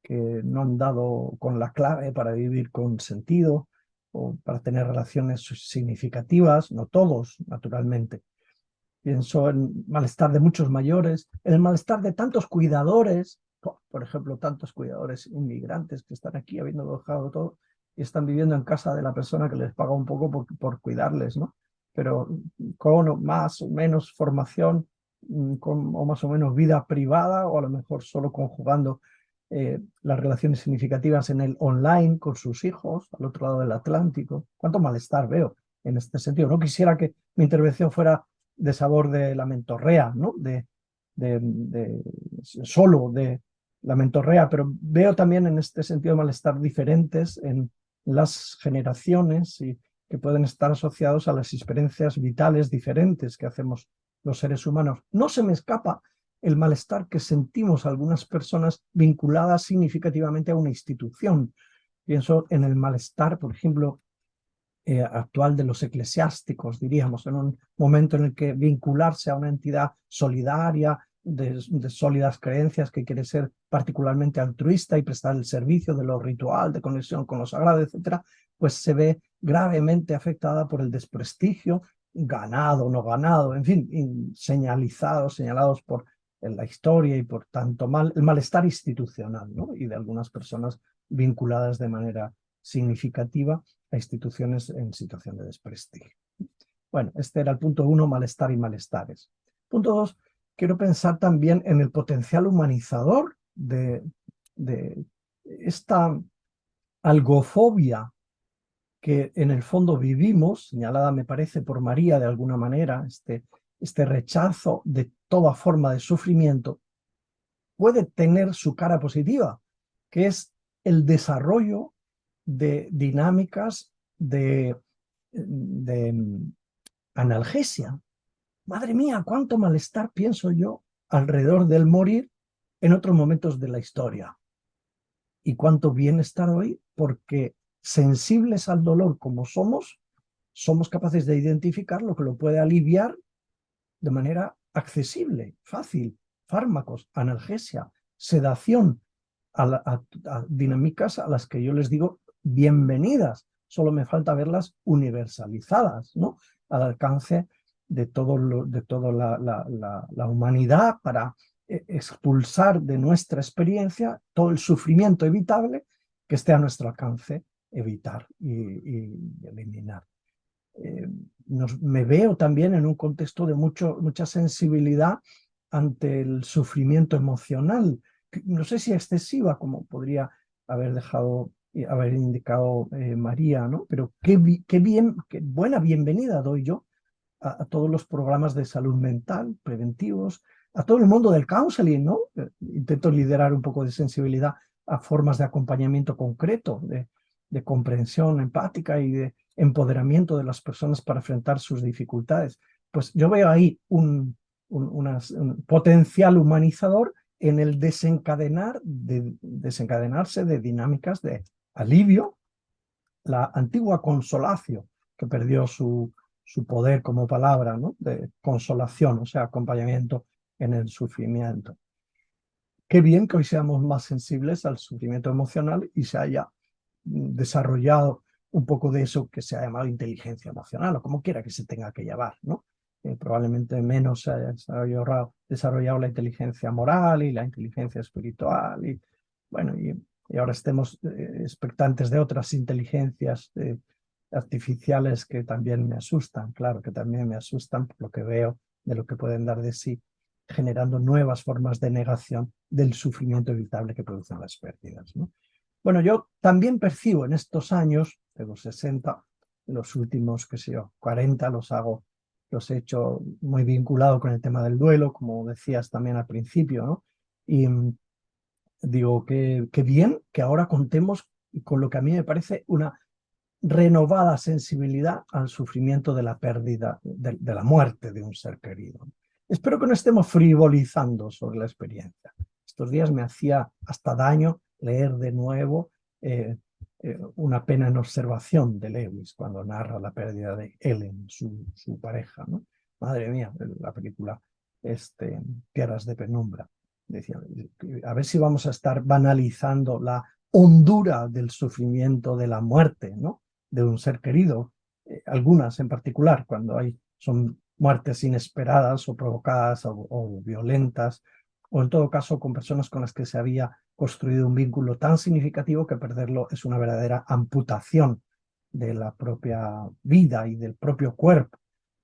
C: no han dado con la clave para vivir con sentido o para tener relaciones significativas, no todos, naturalmente. Pienso en malestar de muchos mayores, en el malestar de tantos cuidadores, por ejemplo, tantos cuidadores inmigrantes que están aquí habiendo dejado todo y están viviendo en casa de la persona que les paga un poco por cuidarles, ¿no? Pero con más o menos formación, o más o menos vida privada, o a lo mejor solo conjugando las relaciones significativas en el online con sus hijos, al otro lado del Atlántico. ¿Cuánto malestar veo en este sentido? No quisiera que mi intervención fuera de sabor de lamentorrea, ¿no? Solo de lamentorrea, pero veo también en este sentido malestar diferentes en las generaciones y que pueden estar asociados a las experiencias vitales diferentes que hacemos los seres humanos. No se me escapa el malestar que sentimos algunas personas vinculadas significativamente a una institución. Pienso en el malestar, por ejemplo, actual de los eclesiásticos, diríamos, en un momento en el que vincularse a una entidad solidaria, de sólidas creencias, que quiere ser particularmente altruista y prestar el servicio de lo ritual, de conexión con lo sagrado, etcétera, pues se ve gravemente afectada por el desprestigio, ganado o no ganado, en fin, señalados por la historia y por tanto el malestar institucional, ¿no? Y de algunas personas vinculadas de manera significativa a instituciones en situación de desprestigio. Bueno, este era el punto 1, malestar y malestares. Punto 2, quiero pensar también en el potencial humanizador de esta algofobia que en el fondo vivimos, señalada me parece por María de alguna manera, este rechazo de toda forma de sufrimiento, puede tener su cara positiva, que es el desarrollo de dinámicas de analgesia. Madre mía, cuánto malestar pienso yo alrededor del morir en otros momentos de la historia. Y cuánto bienestar hoy, porque sensibles al dolor como somos capaces de identificar lo que lo puede aliviar de manera accesible, fácil. Fármacos, analgesia, sedación, a dinámicas a las que yo les digo bienvenidas. Solo me falta verlas universalizadas, ¿no? Al alcance de toda la humanidad, para expulsar de nuestra experiencia todo el sufrimiento evitable que esté a nuestro alcance evitar y eliminar. Me veo también en un contexto de mucha sensibilidad ante el sufrimiento emocional, no sé si excesiva, como podría haber indicado María, ¿no? Pero qué buena bienvenida doy yo a todos los programas de salud mental preventivos, a todo el mundo del counseling, ¿no? Intento liderar un poco de sensibilidad a formas de acompañamiento concreto, de comprensión empática y de empoderamiento de las personas para enfrentar sus dificultades. Pues yo veo ahí un potencial humanizador en el desencadenarse de dinámicas de alivio, la antigua consolatio, que perdió su poder como palabra, ¿no? De consolación, o sea, acompañamiento en el sufrimiento. Qué bien que hoy seamos más sensibles al sufrimiento emocional y se haya desarrollado un poco de eso que se ha llamado inteligencia emocional, o como quiera que se tenga que llamar, ¿no? Probablemente menos se haya desarrollado la inteligencia moral y la inteligencia espiritual, y bueno, y ahora estemos expectantes de otras inteligencias artificiales que también me asustan, claro que también me asustan por lo que veo de lo que pueden dar de sí, generando nuevas formas de negación del sufrimiento evitable que producen las pérdidas, ¿no? Bueno, yo también percibo en estos años, de los 60, los últimos, qué sé yo, 40 los he hecho muy vinculado con el tema del duelo, como decías también al principio, ¿no? Y digo que bien que ahora contemos con lo que a mí me parece una renovada sensibilidad al sufrimiento de la pérdida, de la muerte de un ser querido. Espero que no estemos frivolizando sobre la experiencia. Estos días me hacía hasta daño leer de nuevo Una pena en observación de Lewis, cuando narra la pérdida de Ellen, su pareja, ¿no? Madre mía, la película Tierras de Penumbra. Decía, a ver si vamos a estar banalizando la hondura del sufrimiento de la muerte, ¿no? De un ser querido, algunas en particular, cuando son muertes inesperadas o provocadas o violentas, o en todo caso con personas con las que se había construido un vínculo tan significativo que perderlo es una verdadera amputación de la propia vida y del propio cuerpo,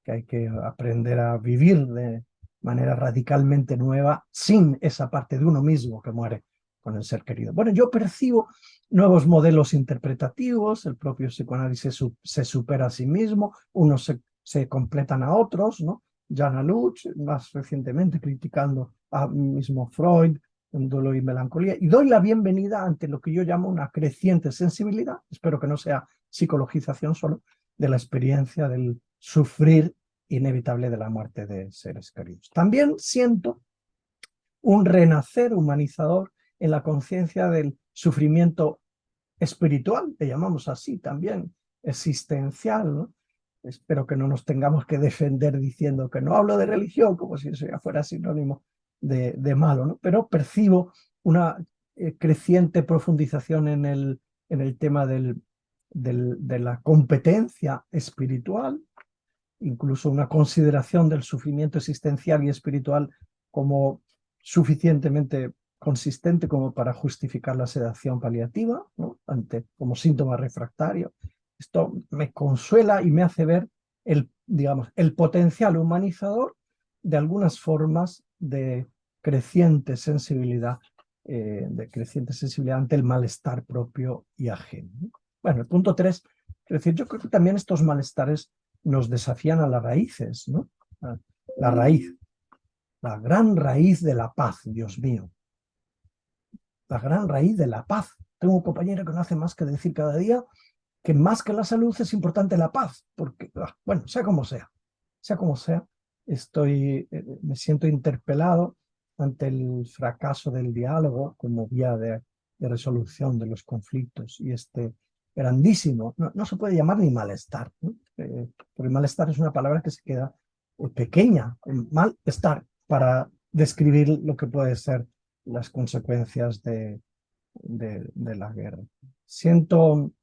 C: que hay que aprender a vivir de manera radicalmente nueva sin esa parte de uno mismo que muere con el ser querido. Bueno, yo percibo nuevos modelos interpretativos, el propio psicoanálisis se supera a sí mismo, unos se completan a otros, ¿no? Jana Luch, más recientemente criticando a mismo Freud, en duelo y melancolía, y doy la bienvenida ante lo que yo llamo una creciente sensibilidad, espero que no sea psicologización solo, de la experiencia del sufrir inevitable de la muerte de seres queridos. También siento un renacer humanizador en la conciencia del sufrimiento espiritual, le llamamos así también, existencial, ¿no? Espero que no nos tengamos que defender diciendo que no hablo de religión, como si eso ya fuera sinónimo de malo, ¿no? Pero percibo una creciente profundización en el tema de la competencia espiritual, incluso una consideración del sufrimiento existencial y espiritual como suficientemente consistente como para justificar la sedación paliativa, ¿no? Como síntoma refractario. Esto me consuela y me hace ver digamos, el potencial humanizador de algunas formas de creciente sensibilidad, ante el malestar propio y ajeno. Bueno, el punto 3, es decir, yo creo que también estos malestares nos desafían a las raíces, ¿no? La raíz, la gran raíz de la paz, Dios mío. La gran raíz de la paz. Tengo un compañero que no hace más que decir cada día que más que la salud es importante la paz, porque, bueno, sea como sea, me siento interpelado ante el fracaso del diálogo como vía de resolución de los conflictos y este grandísimo, no se puede llamar ni malestar, ¿no? Porque malestar es una palabra que se queda pequeña, malestar, para describir lo que puede ser las consecuencias de la guerra. Siento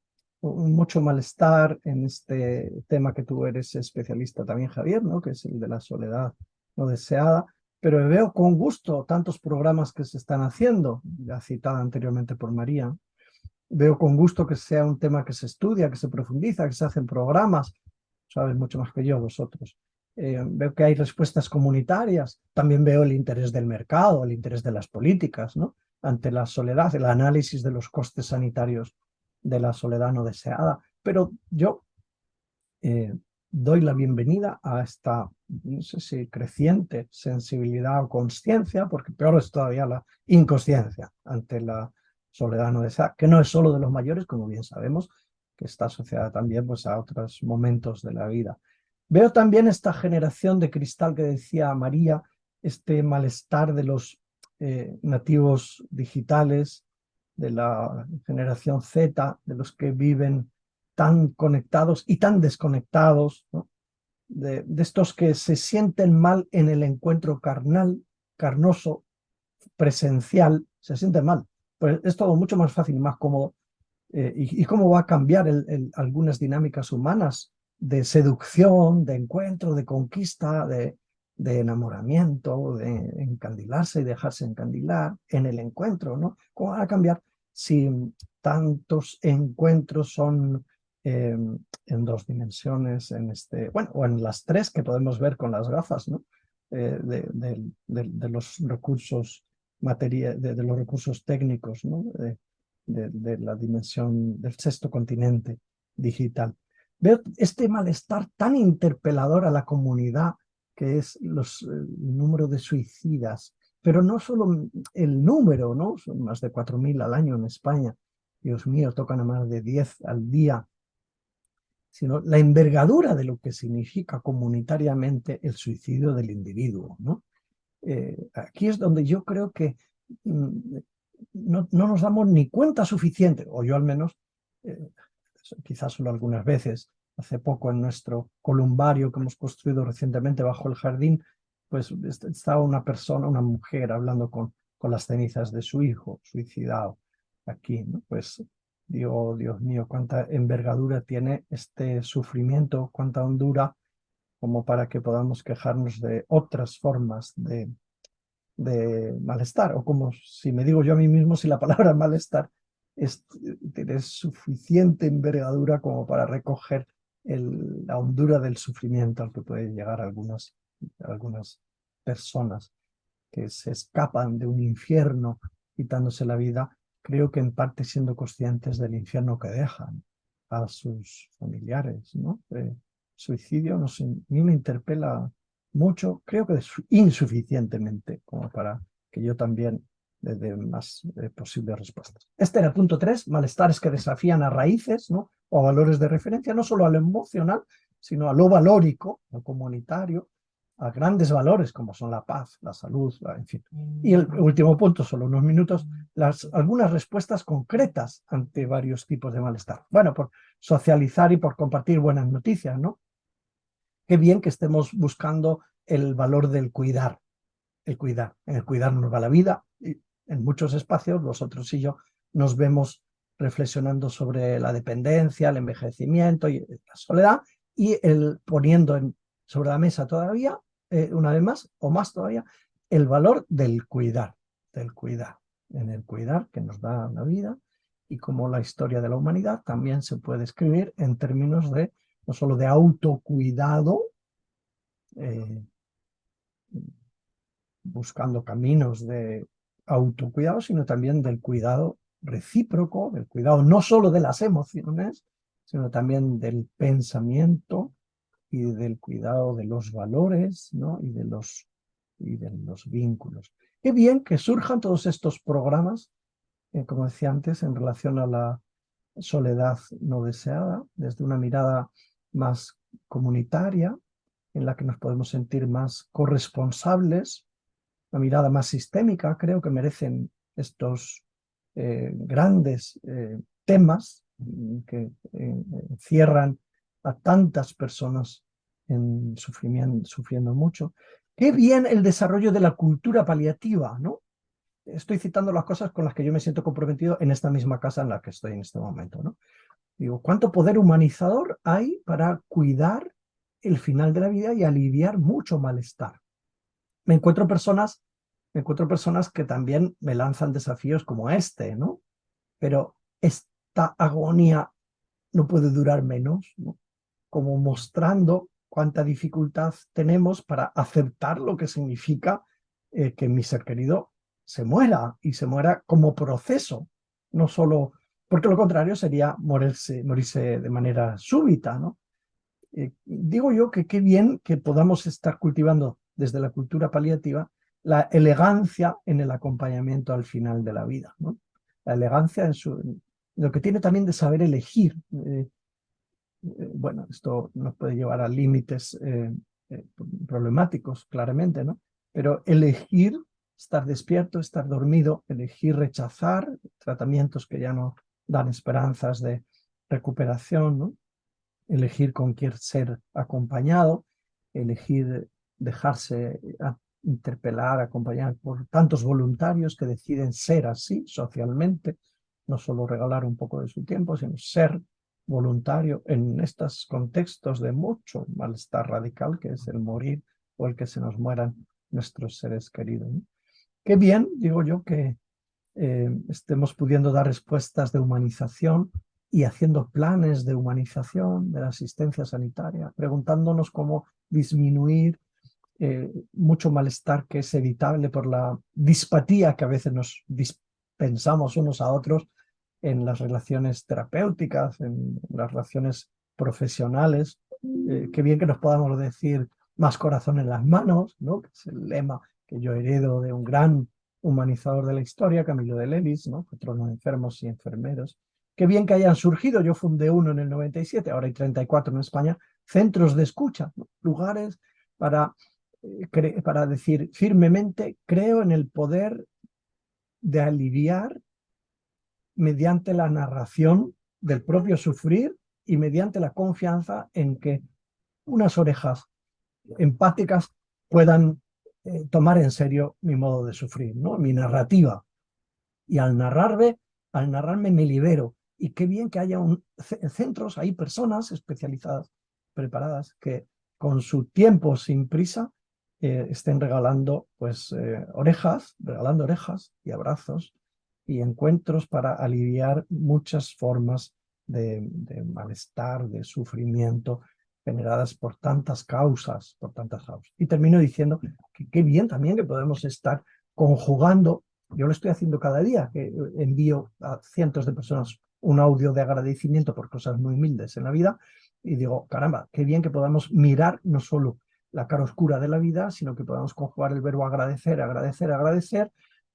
C: mucho malestar en este tema que tú eres especialista también, Javier, ¿no? Que es el de la soledad no deseada, pero veo con gusto tantos programas que se están haciendo, ya citada anteriormente por María. Veo con gusto que sea un tema que se estudia, que se profundiza, que se hacen programas, sabes mucho más que yo vosotros. Veo que hay respuestas comunitarias, también veo el interés del mercado, el interés de las políticas, ¿no? Ante la soledad, el análisis de los costes sanitarios de la soledad no deseada. Pero yo doy la bienvenida a esta, no sé si creciente sensibilidad o consciencia, porque peor es todavía la inconsciencia ante la soledad no deseada, que no es solo de los mayores, como bien sabemos, que está asociada también pues, a otros momentos de la vida. Veo también esta generación de cristal que decía María, este malestar de los nativos digitales, de la generación Z, de los que viven tan conectados y tan desconectados, ¿no? De estos que se sienten mal en el encuentro carnal, carnoso, presencial, se sienten mal. Pues es todo mucho más fácil y más cómodo. Y cómo va a cambiar algunas dinámicas humanas de seducción, de encuentro, de conquista, de enamoramiento, de encandilarse y dejarse encandilar en el encuentro, ¿no? ¿Cómo van a cambiar si tantos encuentros son en dos dimensiones, bueno, o en las tres que podemos ver con las gafas, ¿no? De los recursos de los recursos técnicos, ¿no? De la dimensión del sexto continente digital. Veo este malestar tan interpelador a la comunidad, que es el número de suicidas, pero no solo el número, ¿no? Son más de 4.000 al año en España. Dios mío, tocan a más de 10 al día, sino la envergadura de lo que significa comunitariamente el suicidio del individuo, ¿no? Aquí es donde yo creo que no nos damos ni cuenta suficiente, o yo al menos, quizás solo algunas veces. Hace poco en nuestro columbario que hemos construido recientemente bajo el jardín, pues estaba una persona, una mujer, hablando con las cenizas de su hijo suicidado aquí, ¿no? Pues digo, Dios mío, cuánta envergadura tiene este sufrimiento, cuánta hondura, como para que podamos quejarnos de otras formas de malestar, o como si me digo yo a mí mismo, si la palabra malestar tiene suficiente envergadura como para recoger la hondura del sufrimiento al que pueden llegar algunas personas que se escapan de un infierno quitándose la vida, creo que en parte siendo conscientes del infierno que dejan a sus familiares, ¿no? Suicidio, no sé, a mí me interpela mucho, creo que insuficientemente, como para que yo también de más posibles respuestas. Este era el punto 3, malestares que desafían a raíces, ¿no? O a valores de referencia, no solo a lo emocional, sino a lo valórico, lo comunitario, a grandes valores como son la paz, la salud, en fin. Y el último punto, solo unos minutos, algunas respuestas concretas ante varios tipos de malestar. Bueno, por socializar y por compartir buenas noticias, ¿no? Qué bien que estemos buscando el valor del cuidar, el cuidar. En el cuidar nos va la vida, y en muchos espacios vosotros y yo nos vemos reflexionando sobre la dependencia, el envejecimiento y la soledad, y poniendo sobre la mesa todavía, una vez más, o más todavía, el valor del cuidar, en el cuidar que nos da la vida, y como la historia de la humanidad también se puede escribir en términos de no solo de autocuidado, buscando caminos de autocuidado, sino también del cuidado recíproco, del cuidado no solo de las emociones, sino también del pensamiento y del cuidado de los valores, ¿no? y de los vínculos. Qué bien que surjan todos estos programas, como decía antes, en relación a la soledad no deseada, desde una mirada más comunitaria, en la que nos podemos sentir más corresponsables, una mirada más sistémica. Creo que merecen estos grandes temas que encierran a tantas personas sufriendo mucho. Qué bien el desarrollo de la cultura paliativa, ¿no? Estoy citando las cosas con las que yo me siento comprometido en esta misma casa en la que estoy en este momento, ¿no? Digo, ¿cuánto poder humanizador hay para cuidar el final de la vida y aliviar mucho malestar? Me encuentro personas que también me lanzan desafíos como este, ¿no? Pero esta agonía no puede durar menos, ¿no? Como mostrando cuánta dificultad tenemos para aceptar lo que significa que mi ser querido se muera, y se muera como proceso, no solo, porque lo contrario sería morirse de manera súbita, ¿no? Digo yo que qué bien que podamos estar cultivando desde la cultura paliativa la elegancia en el acompañamiento al final de la vida, ¿no? La elegancia en lo que tiene también de saber elegir. Bueno, esto nos puede llevar a límites problemáticos, claramente, ¿no? Pero elegir estar despierto, estar dormido, elegir rechazar tratamientos que ya no dan esperanzas de recuperación, ¿no? Elegir con quién ser acompañado, elegir dejarse interpelar, acompañar por tantos voluntarios que deciden ser así socialmente, no solo regalar un poco de su tiempo, sino ser voluntario en estos contextos de mucho malestar radical, que es el morir o el que se nos mueran nuestros seres queridos, ¿no? Qué bien, digo yo, que estemos pudiendo dar respuestas de humanización y haciendo planes de humanización de la asistencia sanitaria, preguntándonos cómo disminuir mucho malestar que es evitable por la dispatía que a veces nos dispensamos unos a otros en las relaciones terapéuticas, en las relaciones profesionales. Qué bien que nos podamos decir más corazón en las manos, ¿no? Que es el lema que yo heredo de un gran humanizador de la historia, Camilo de Lelis, ¿no? Patrono de enfermos y enfermeros. Qué bien que hayan surgido, yo fundé uno en el 97, ahora hay 34 en España, centros de escucha, ¿no? Lugares para decir firmemente, creo en el poder de aliviar mediante la narración del propio sufrir y mediante la confianza en que unas orejas empáticas puedan tomar en serio mi modo de sufrir, ¿no? Mi narrativa. Y al narrarme me libero. Y qué bien que haya centros, hay personas especializadas, preparadas, que con su tiempo sin prisa estén regalando regalando orejas y abrazos y encuentros para aliviar muchas formas de malestar, de sufrimiento generadas por tantas causas, Y termino diciendo que qué bien también que podemos estar conjugando. Yo lo estoy haciendo cada día, que envío a cientos de personas un audio de agradecimiento por cosas muy humildes en la vida, y digo, caramba, qué bien que podamos mirar no solo la cara oscura de la vida, sino que podamos conjugar el verbo agradecer, agradecer, agradecer,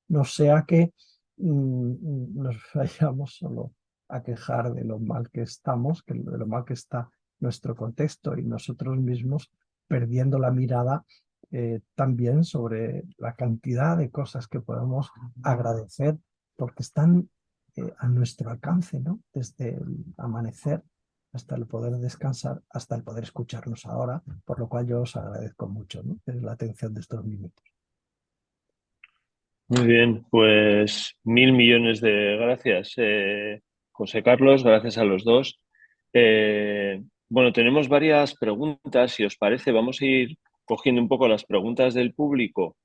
C: no sea que nos vayamos solo a quejar de lo mal que estamos, de lo mal que está nuestro contexto y nosotros mismos perdiendo la mirada también sobre la cantidad de cosas que podemos agradecer porque están a nuestro alcance, ¿no? Desde el amanecer hasta el poder descansar, hasta el poder escucharnos ahora, por lo cual yo os agradezco mucho, ¿no? La atención de estos minutos.
A: Muy bien, pues 1.000 millones de gracias, José Carlos, gracias a los dos. Bueno, tenemos varias preguntas, si os parece, vamos a ir cogiendo un poco las preguntas del público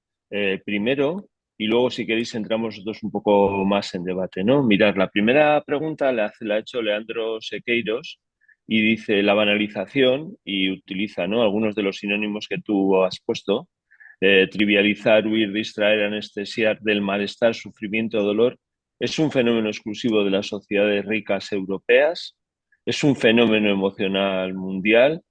A: primero y luego, si queréis, entramos nosotros un poco más en debate, ¿no? Mirad, la primera pregunta la ha hecho Leandro Sequeiros y dice la banalización y utiliza, ¿no?, algunos de los sinónimos que tú has puesto. Trivializar, huir, distraer, anestesiar del malestar, sufrimiento, dolor, es un fenómeno exclusivo de las sociedades ricas europeas, es un fenómeno emocional mundial,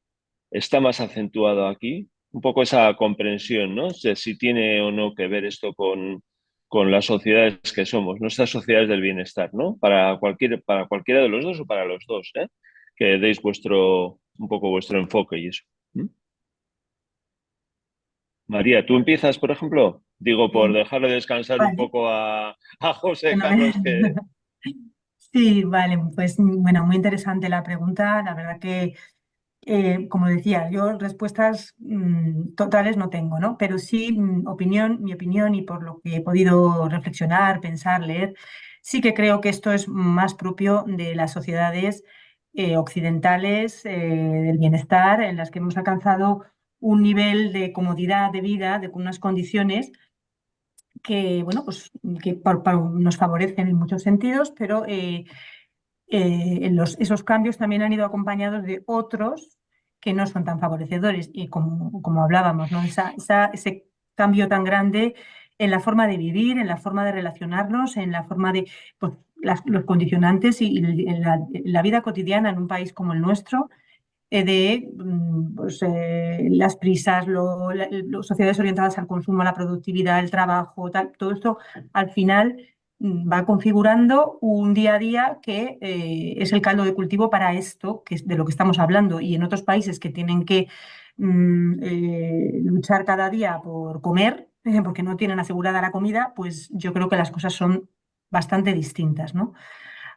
A: está más acentuado aquí. Un poco esa comprensión, ¿no? De si tiene o no que ver esto con las sociedades que somos, nuestras sociedades del bienestar, ¿no? Para cualquiera de los dos o para los dos, ¿eh? Que deis un poco vuestro enfoque y eso. ¿Mm? María, ¿tú empiezas, por ejemplo? Digo, por
B: Sí,
A: dejarle descansar un
B: vale.
A: poco a José Carlos, que...
B: Fenomenal. Sí, vale, pues bueno, muy interesante la pregunta. La verdad que, como decía, yo respuestas totales no tengo, ¿no? Pero sí mi opinión y por lo que he podido reflexionar, pensar, leer, sí que creo que esto es más propio de las sociedades occidentales, del bienestar, en las que hemos alcanzado un nivel de comodidad de vida, de unas condiciones que, bueno, pues que nos favorecen en muchos sentidos, pero esos cambios también han ido acompañados de otros que no son tan favorecedores. Y como hablábamos, ¿no? Ese cambio tan grande en la forma de vivir, en la forma de relacionarnos, en la forma de pues, los condicionantes y en la vida cotidiana en un país como el nuestro pues, las prisas, las sociedades orientadas al consumo, a la productividad, el trabajo, tal, todo esto al final va configurando un día a día que es el caldo de cultivo para esto, que es de lo que estamos hablando. Y en otros países que tienen que luchar cada día por comer, porque no tienen asegurada la comida, pues yo creo que las cosas son bastante distintas, ¿no?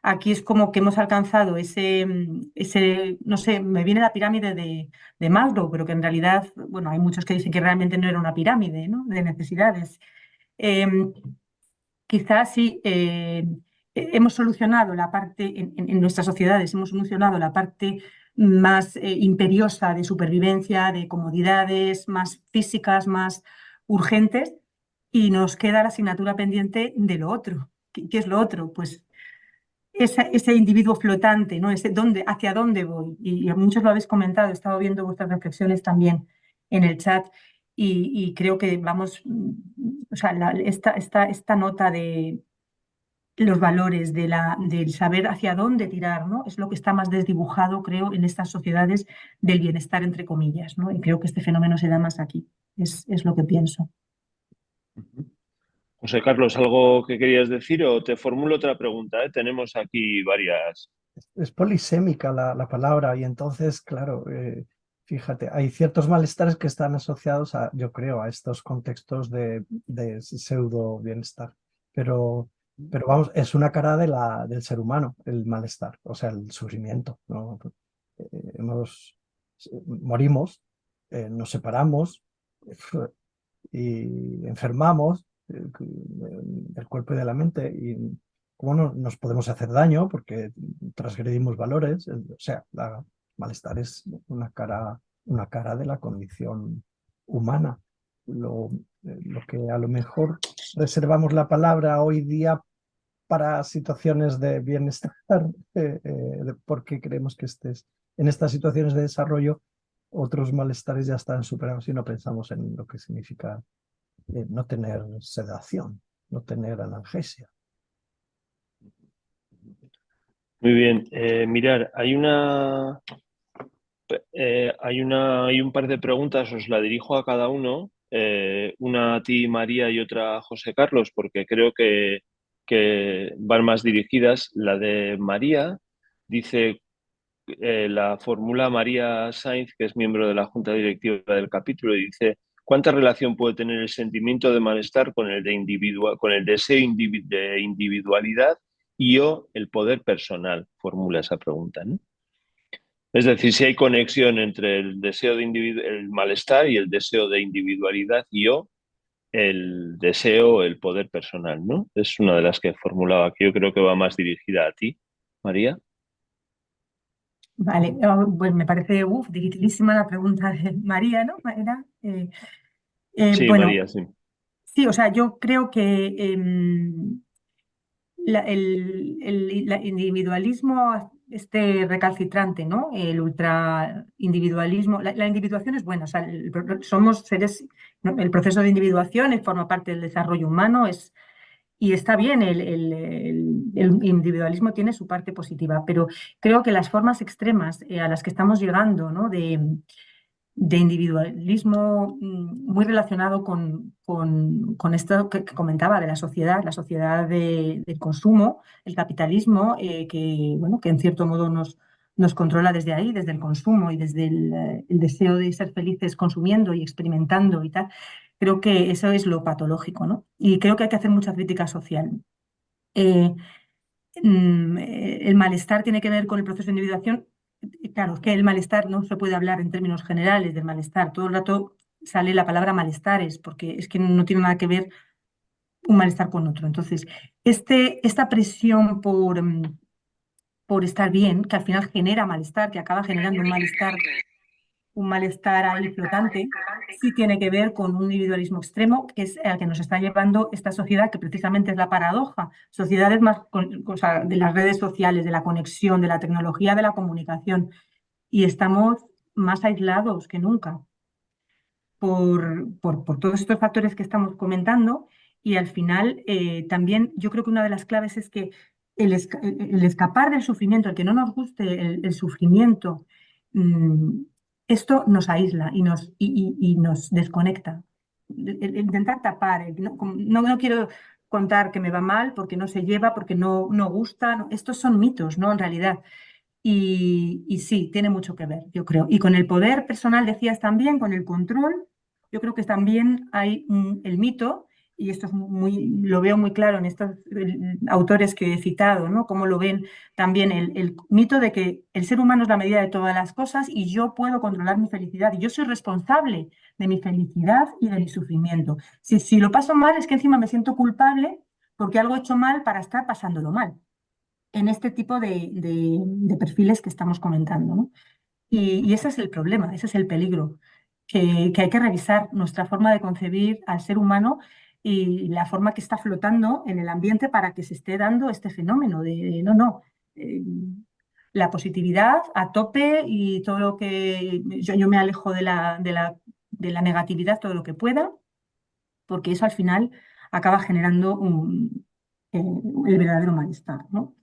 B: Aquí es como que hemos alcanzado no sé, me viene la pirámide de Maslow, pero que en realidad, bueno, hay muchos que dicen que realmente no era una pirámide, ¿no?, de necesidades. Eh, Quizás sí, hemos solucionado la parte, en nuestras sociedades, hemos solucionado la parte más imperiosa de supervivencia, de comodidades más físicas, más urgentes, y nos queda la asignatura pendiente de lo otro. ¿Qué es lo otro? Pues ese individuo flotante, ¿no? Hacia dónde voy. Y a muchos lo habéis comentado, he estado viendo vuestras reflexiones también en el chat y creo que vamos, o sea, esta nota de los valores, del saber hacia dónde tirar, ¿no? Es lo que está más desdibujado, creo, en estas sociedades del bienestar, entre comillas, ¿no? Y creo que este fenómeno se da más aquí. Es lo que pienso.
A: José Carlos, ¿algo que querías decir o te formulo otra pregunta? Tenemos aquí varias.
C: Es polisémica la palabra y entonces, claro, fíjate, hay ciertos malestares que están asociados a, yo creo, a estos contextos de pseudo bienestar, pero vamos, es una cara del ser humano, el malestar, o sea, el sufrimiento, ¿no? Eh, hemos, morimos, nos separamos y enfermamos del cuerpo y de la mente y cómo no nos podemos hacer daño porque transgredimos valores. O sea, el malestar es una cara de la condición humana. Lo que a lo mejor reservamos la palabra hoy día para situaciones de bienestar, porque creemos que estés en estas situaciones de desarrollo, otros malestares ya están superados y no pensamos en lo que significa no tener sedación, no tener analgesia.
A: Muy bien. Mirar, hay un par de preguntas, os la dirijo a cada uno. una a ti, María, y otra a José Carlos, porque creo que van más dirigidas. La de María dice, la formula María Sainz, que es miembro de la Junta Directiva del capítulo, y dice: ¿cuánta relación puede tener el sentimiento de malestar con el, con el deseo de individualidad y o el poder personal? Formula esa pregunta, ¿no? Es decir, si hay conexión entre el deseo de el malestar y el deseo de individualidad y o el deseo, el poder personal, ¿no? Es una de las que formulaba, que yo creo que va más dirigida a ti, María.
B: Vale, pues me parece dificilísima la pregunta de María, ¿no? Era,
A: Sí,
B: bueno,
A: María, sí.
B: sí, o sea, yo creo que el individualismo este recalcitrante, ¿no? El ultra individualismo, la individuación es buena, o sea, somos seres, ¿no? El proceso de individuación forma parte del desarrollo humano, y está bien, el individualismo tiene su parte positiva, pero creo que las formas extremas a las que estamos llegando, ¿no? De individualismo muy relacionado con esto que comentaba de la sociedad del consumo, el capitalismo, bueno, que en cierto modo nos controla desde ahí, desde el consumo y desde el deseo de ser felices consumiendo y experimentando y tal. Creo que eso es lo patológico, ¿no? Y creo que hay que hacer mucha crítica social. Eh, el malestar tiene que ver con el proceso de individuación. Claro, es que el malestar no se puede hablar en términos generales del malestar. Todo el rato sale la palabra malestares, porque es que no tiene nada que ver un malestar con otro. Entonces, esta presión por estar bien, que al final genera malestar, que acaba generando un malestar ahí flotante, sí tiene que ver con un individualismo extremo, que es al que nos está llevando esta sociedad, que precisamente es la paradoja. Sociedades más o sea, de las redes sociales, de la conexión, de la tecnología, de la comunicación, y estamos más aislados que nunca por todos estos factores que estamos comentando, y al final también yo creo que una de las claves es que el escapar del sufrimiento, el que no nos guste el sufrimiento, mm, esto nos aísla y nos desconecta. El intentar tapar, no quiero contar que me va mal porque no se lleva, porque no gusta, estos son mitos, ¿no? En realidad. Y sí, tiene mucho que ver, yo creo. Y con el poder personal, decías también, con el control, yo creo que también hay el mito, y esto es lo veo muy claro en estos autores que he citado, ¿no? Cómo lo ven también el mito de que el ser humano es la medida de todas las cosas y yo puedo controlar mi felicidad y yo soy responsable de mi felicidad y de mi sufrimiento. Si lo paso mal es que encima me siento culpable porque algo he hecho mal para estar pasándolo mal en este tipo de perfiles que estamos comentando, ¿no? Y ese es el problema, ese es el peligro, que hay que revisar nuestra forma de concebir al ser humano y la forma que está flotando en el ambiente para que se esté dando este fenómeno no, eh, la positividad a tope y todo lo que yo me alejo de la negatividad todo lo que pueda, porque eso al final acaba generando el verdadero malestar, ¿no?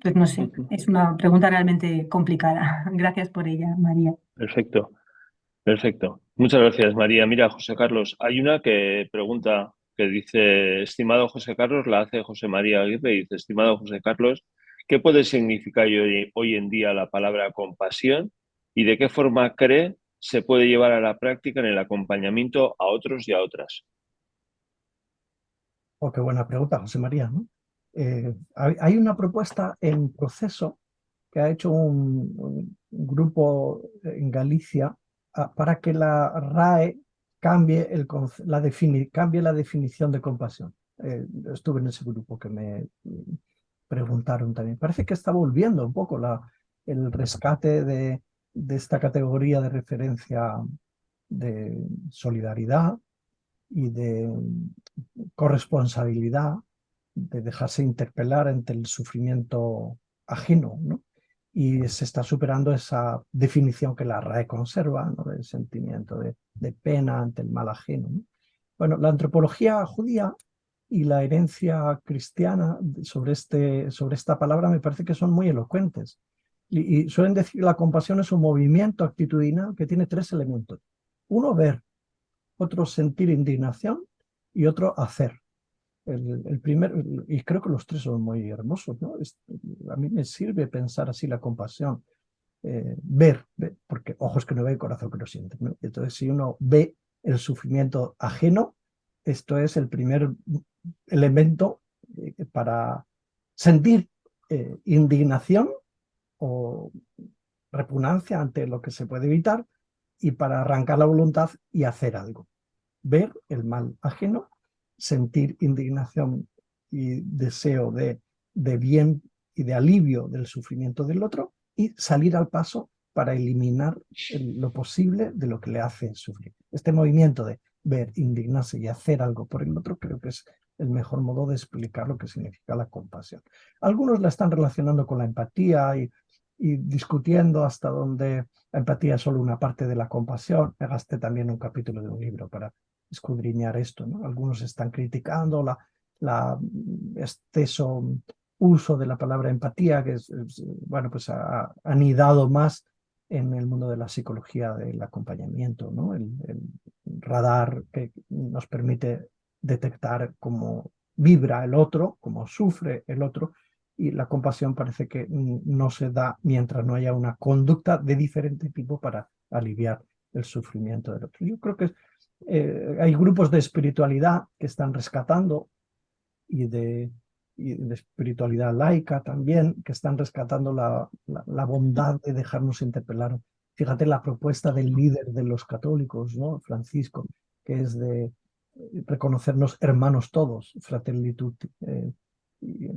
B: Pues no sé, es una pregunta realmente complicada. Gracias por ella, María.
A: Perfecto, perfecto. Muchas gracias, María. Mira, José Carlos, hay una que pregunta, que dice: estimado José Carlos, la hace José María Aguirre, y dice: estimado José Carlos, ¿qué puede significar hoy en día la palabra compasión y de qué forma cree se puede llevar a la práctica en el acompañamiento a otros y a otras?
C: Oh, qué buena pregunta, José María, ¿no? Hay una propuesta en proceso que ha hecho un grupo en Galicia para que la RAE cambie, cambie la definición de compasión. Estuve en ese grupo que me preguntaron también. Parece que está volviendo un poco el rescate de esta categoría de referencia de solidaridad y de corresponsabilidad, de dejarse interpelar ante el sufrimiento ajeno, ¿no? Y se está superando esa definición que la RAE conserva, ¿no? Del sentimiento de pena ante el mal ajeno, ¿no? Bueno, la antropología judía y la herencia cristiana sobre esta palabra me parece que son muy elocuentes. Y suelen decir que la compasión es un movimiento actitudinal que tiene tres elementos. Uno, ver. otro sentir indignación y otro hacer. El primer, y creo que los tres son muy hermosos, ¿no? A mí me sirve pensar así la compasión, ver, porque ojos que no ven, corazón que no siente, ¿no? Entonces, si uno ve el sufrimiento ajeno, esto es el primer elemento para sentir indignación o repugnancia ante lo que se puede evitar y para arrancar la voluntad y hacer algo. Ver el mal ajeno, sentir indignación y deseo de bien y de alivio del sufrimiento del otro y salir al paso para eliminar lo posible de lo que le hace sufrir. Este movimiento de ver, indignarse y hacer algo por el otro creo que es el mejor modo de explicar lo que significa la compasión. Algunos la están relacionando con la empatía y discutiendo hasta dónde la empatía es solo una parte de la compasión. Me gasté también un capítulo de un libro para escudriñar esto, ¿no? Algunos están criticando la exceso uso de la palabra empatía, que bueno, pues ha anidado más en el mundo de la psicología del acompañamiento, ¿no? El radar que nos permite detectar cómo vibra el otro, cómo sufre el otro, y la compasión parece que no se da mientras no haya una conducta de diferente tipo para aliviar el sufrimiento del otro. Yo creo que hay grupos de espiritualidad que están rescatando y de espiritualidad laica también, que están rescatando la bondad de dejarnos interpelar. Fíjate la propuesta del líder de los católicos, ¿no? Francisco, que es de reconocernos hermanos todos, fratelli tutti, y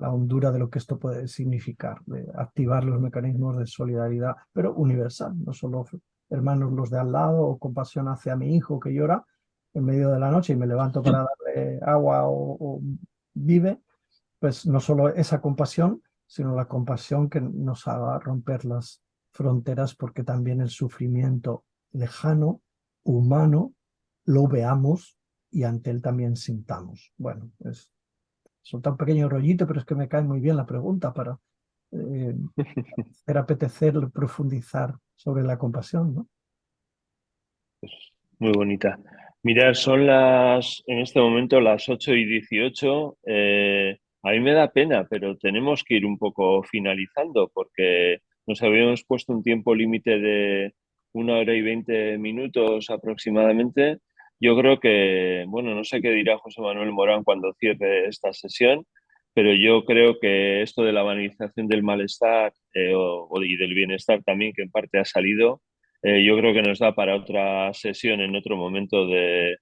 C: la hondura de lo que esto puede significar, de activar los mecanismos de solidaridad, pero universal, no solo hermanos los de al lado o compasión hacia mi hijo que llora en medio de la noche y me levanto para darle agua o vive, pues no solo esa compasión, sino la compasión que nos haga romper las fronteras, porque también el sufrimiento lejano, humano, lo veamos y ante él también sintamos. Bueno, solta un pequeño rollito, pero es que me cae muy bien la pregunta para hacer apetecer profundizar sobre la compasión, ¿no?
A: Pues muy bonita. Mira, en este momento las 8:18. A mí me da pena, pero tenemos que ir un poco finalizando porque nos habíamos puesto un tiempo límite de 1 hora y 20 minutos aproximadamente. Yo creo que, bueno, no sé qué dirá José Manuel Morán cuando cierre esta sesión, pero yo creo que esto de la banalización del malestar y del bienestar también, que en parte ha salido, yo creo que nos da para otra sesión en otro momento de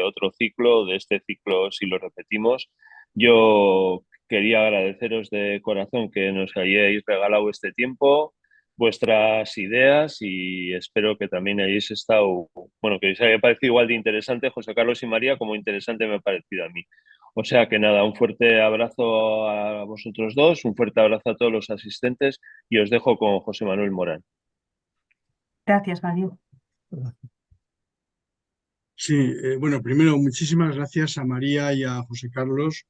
A: otro ciclo, de este ciclo si lo repetimos. Yo quería agradeceros de corazón que nos hayáis regalado este tiempo, vuestras ideas y espero que también hayáis estado, bueno, que os haya parecido igual de interesante José Carlos y María como interesante me ha parecido a mí. O sea que nada, un fuerte abrazo a vosotros dos, un fuerte abrazo a todos los asistentes y os dejo con José Manuel Morán.
B: Gracias, Mario.
D: Sí, bueno, primero muchísimas gracias a María y a José Carlos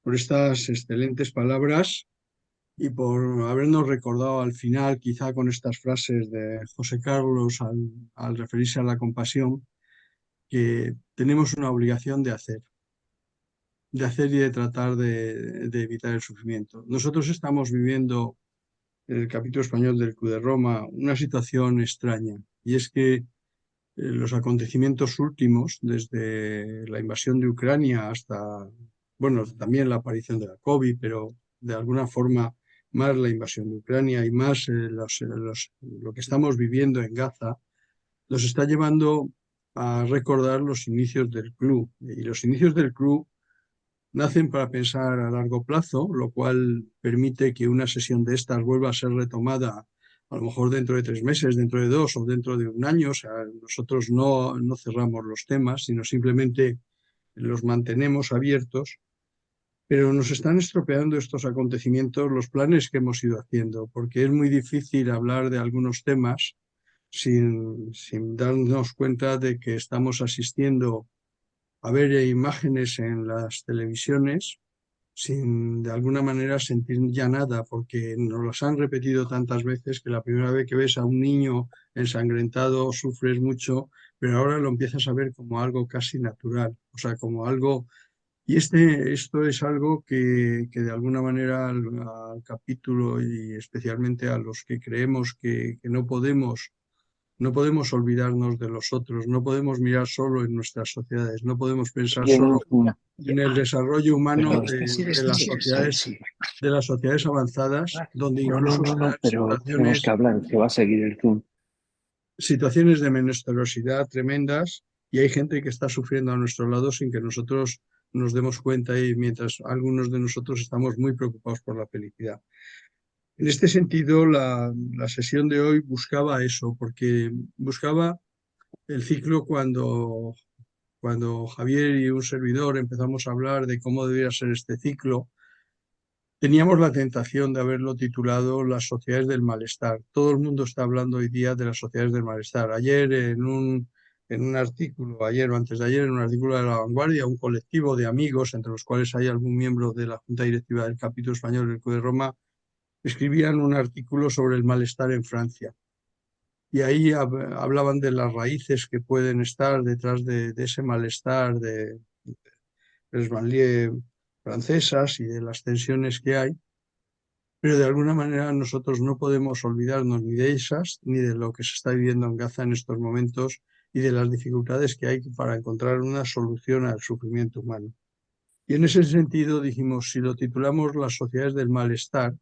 D: por estas excelentes palabras y por habernos recordado al final, quizá con estas frases de José Carlos al referirse a la compasión, que tenemos una obligación de hacer y de tratar de evitar el sufrimiento. Nosotros estamos viviendo en el capítulo español del Club de Roma una situación extraña y es que los acontecimientos últimos, desde la invasión de Ucrania hasta, bueno, también la aparición de la COVID, pero de alguna forma más la invasión de Ucrania y más lo que estamos viviendo en Gaza, nos está llevando a recordar los inicios del club. Y los inicios del club nacen para pensar a largo plazo, lo cual permite que una sesión de estas vuelva a ser retomada a lo mejor dentro de 3 meses, dentro de 2 o dentro de un año. O sea, nosotros no cerramos los temas, sino simplemente los mantenemos abiertos, pero nos están estropeando estos acontecimientos los planes que hemos ido haciendo, porque es muy difícil hablar de algunos temas sin darnos cuenta de que estamos asistiendo a ver imágenes en las televisiones sin de alguna manera sentir ya nada, porque nos las han repetido tantas veces que la primera vez que ves a un niño ensangrentado sufres mucho, pero ahora lo empiezas a ver como algo casi natural, o sea, como algo. Y esto es algo que de alguna manera al capítulo y especialmente a los que creemos que no podemos olvidarnos de los otros, no podemos mirar solo en nuestras sociedades, no podemos pensar solo en el desarrollo humano de las sociedades avanzadas, donde incluso se dan situaciones de menesterosidad tremendas y hay gente que está sufriendo a nuestro lado sin que nosotros nos demos cuenta y mientras algunos de nosotros estamos muy preocupados por la felicidad. En este sentido, la sesión de hoy buscaba eso, porque buscaba el ciclo cuando Javier y un servidor empezamos a hablar de cómo debía ser este ciclo. Teníamos la tentación de haberlo titulado Las sociedades del malestar. Todo el mundo está hablando hoy día de las sociedades del malestar. Ayer en un artículo, ayer o antes de ayer, en un artículo de La Vanguardia, un colectivo de amigos, entre los cuales hay algún miembro de la Junta Directiva del Capítulo Español del Club de Roma, escribían un artículo sobre el malestar en Francia. Y ahí hablaban de las raíces que pueden estar detrás de ese malestar de les banlieues francesas y de las tensiones que hay. Pero de alguna manera nosotros no podemos olvidarnos ni de esas, ni de lo que se está viviendo en Gaza en estos momentos y de las dificultades que hay para encontrar una solución al sufrimiento humano. Y en ese sentido dijimos, si lo titulamos Las sociedades del malestar,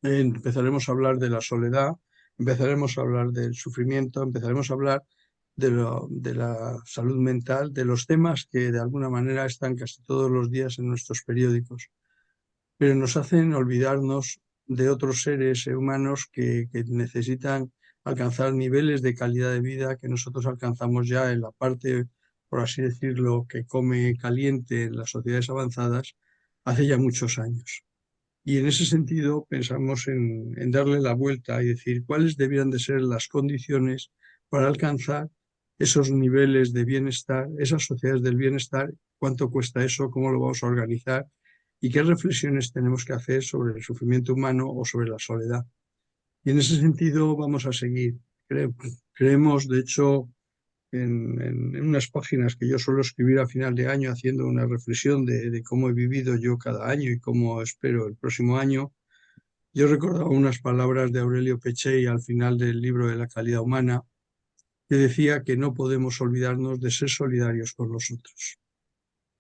D: empezaremos a hablar de la soledad, empezaremos a hablar del sufrimiento, empezaremos a hablar de la salud mental, de los temas que de alguna manera están casi todos los días en nuestros periódicos, pero nos hacen olvidarnos de otros seres humanos que necesitan alcanzar niveles de calidad de vida que nosotros alcanzamos ya en la parte, por así decirlo, que come caliente en las sociedades avanzadas hace ya muchos años. Y en ese sentido pensamos en darle la vuelta y decir cuáles debieran de ser las condiciones para alcanzar esos niveles de bienestar, esas sociedades del bienestar, cuánto cuesta eso, cómo lo vamos a organizar y qué reflexiones tenemos que hacer sobre el sufrimiento humano o sobre la soledad. Y en ese sentido vamos a seguir. Creemos, de hecho, en unas páginas que yo suelo escribir a final de año haciendo una reflexión de cómo he vivido yo cada año y cómo espero el próximo año. Yo recordaba unas palabras de Aurelio Peccei al final del libro de la calidad humana, que decía que no podemos olvidarnos de ser solidarios con los otros.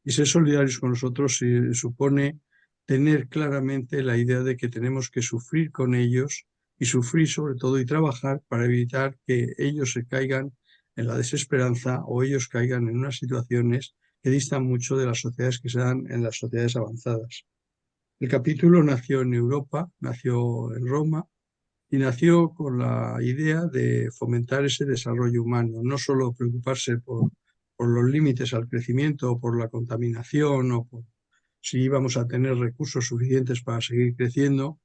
D: Y ser solidarios con los otros supone tener claramente la idea de que tenemos que sufrir con ellos y sufrir sobre todo y trabajar para evitar que ellos se caigan en la desesperanza o ellos caigan en unas situaciones que distan mucho de las sociedades que se dan en las sociedades avanzadas. El capítulo nació en Europa, nació en Roma y nació con la idea de fomentar ese desarrollo humano, no solo preocuparse por los límites al crecimiento o por la contaminación o por si íbamos a tener recursos suficientes para seguir creciendo,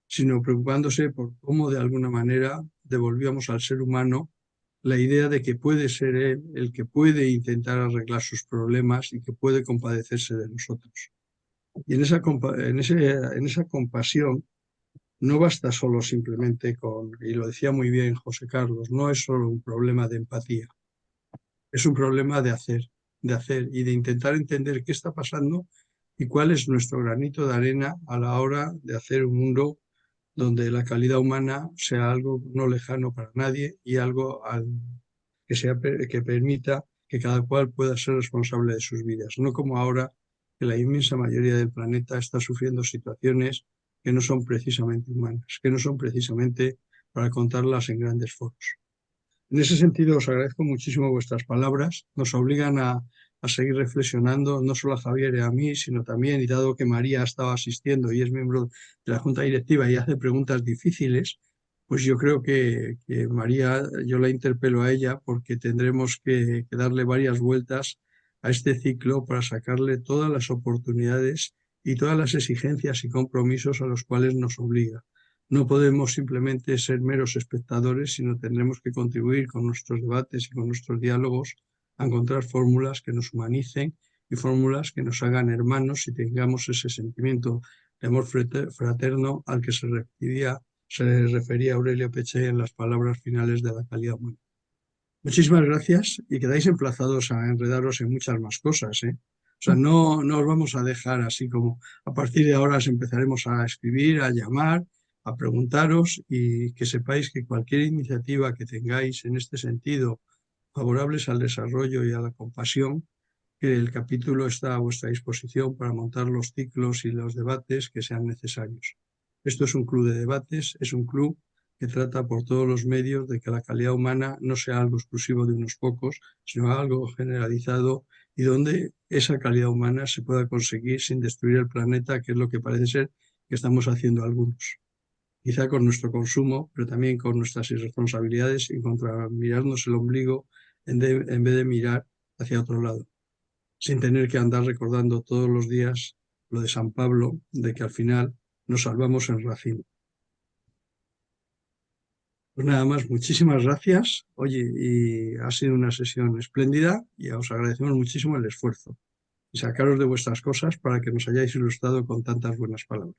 D: sino preocupándose por cómo de alguna manera devolvíamos al ser humano la idea de que puede ser él el que puede intentar arreglar sus problemas y que puede compadecerse de nosotros. Y en esa compasión no basta solo simplemente con, y lo decía muy bien José Carlos, no es solo un problema de empatía, es un problema de hacer y de intentar entender qué está pasando y cuál es nuestro granito de arena a la hora de hacer un mundo donde la calidad humana sea algo no lejano para nadie y algo que permita que cada cual pueda ser responsable de sus vidas, no como ahora que la inmensa mayoría del planeta está sufriendo situaciones que no son precisamente humanas, que no son precisamente para contarlas en grandes foros. En ese sentido, os agradezco muchísimo vuestras palabras. Nos obligan a seguir reflexionando, no solo a Javier y a mí, sino también, y dado que María ha estado asistiendo y es miembro de la Junta Directiva y hace preguntas difíciles, pues yo creo que María, yo la interpelo a ella porque tendremos que darle varias vueltas a este ciclo para sacarle todas las oportunidades y todas las exigencias y compromisos a los cuales nos obliga. No podemos simplemente ser meros espectadores, sino tendremos que contribuir con nuestros debates y con nuestros diálogos a encontrar fórmulas que nos humanicen y fórmulas que nos hagan hermanos y tengamos ese sentimiento de amor fraterno al que se refería Aurelio Peccei en las palabras finales de la calidad humana. Muchísimas gracias y quedáis emplazados a enredaros en muchas más cosas, ¿eh? O sea, no os vamos a dejar así como a partir de ahora os empezaremos a escribir, a llamar, a preguntaros y que sepáis que cualquier iniciativa que tengáis en este sentido, favorables al desarrollo y a la compasión, que el capítulo está a vuestra disposición para montar los ciclos y los debates que sean necesarios. Esto es un club de debates, es un club que trata por todos los medios de que la calidad humana no sea algo exclusivo de unos pocos, sino algo generalizado y donde esa calidad humana se pueda conseguir sin destruir el planeta, que es lo que parece ser que estamos haciendo algunos. Quizá con nuestro consumo, pero también con nuestras irresponsabilidades y contra mirarnos el ombligo en vez de mirar hacia otro lado, sin tener que andar recordando todos los días lo de San Pablo, de que al final nos salvamos en racimo. Pues nada más, muchísimas gracias. Oye, y ha sido una sesión espléndida y os agradecemos muchísimo el esfuerzo y sacaros de vuestras cosas para que nos hayáis ilustrado con tantas buenas palabras.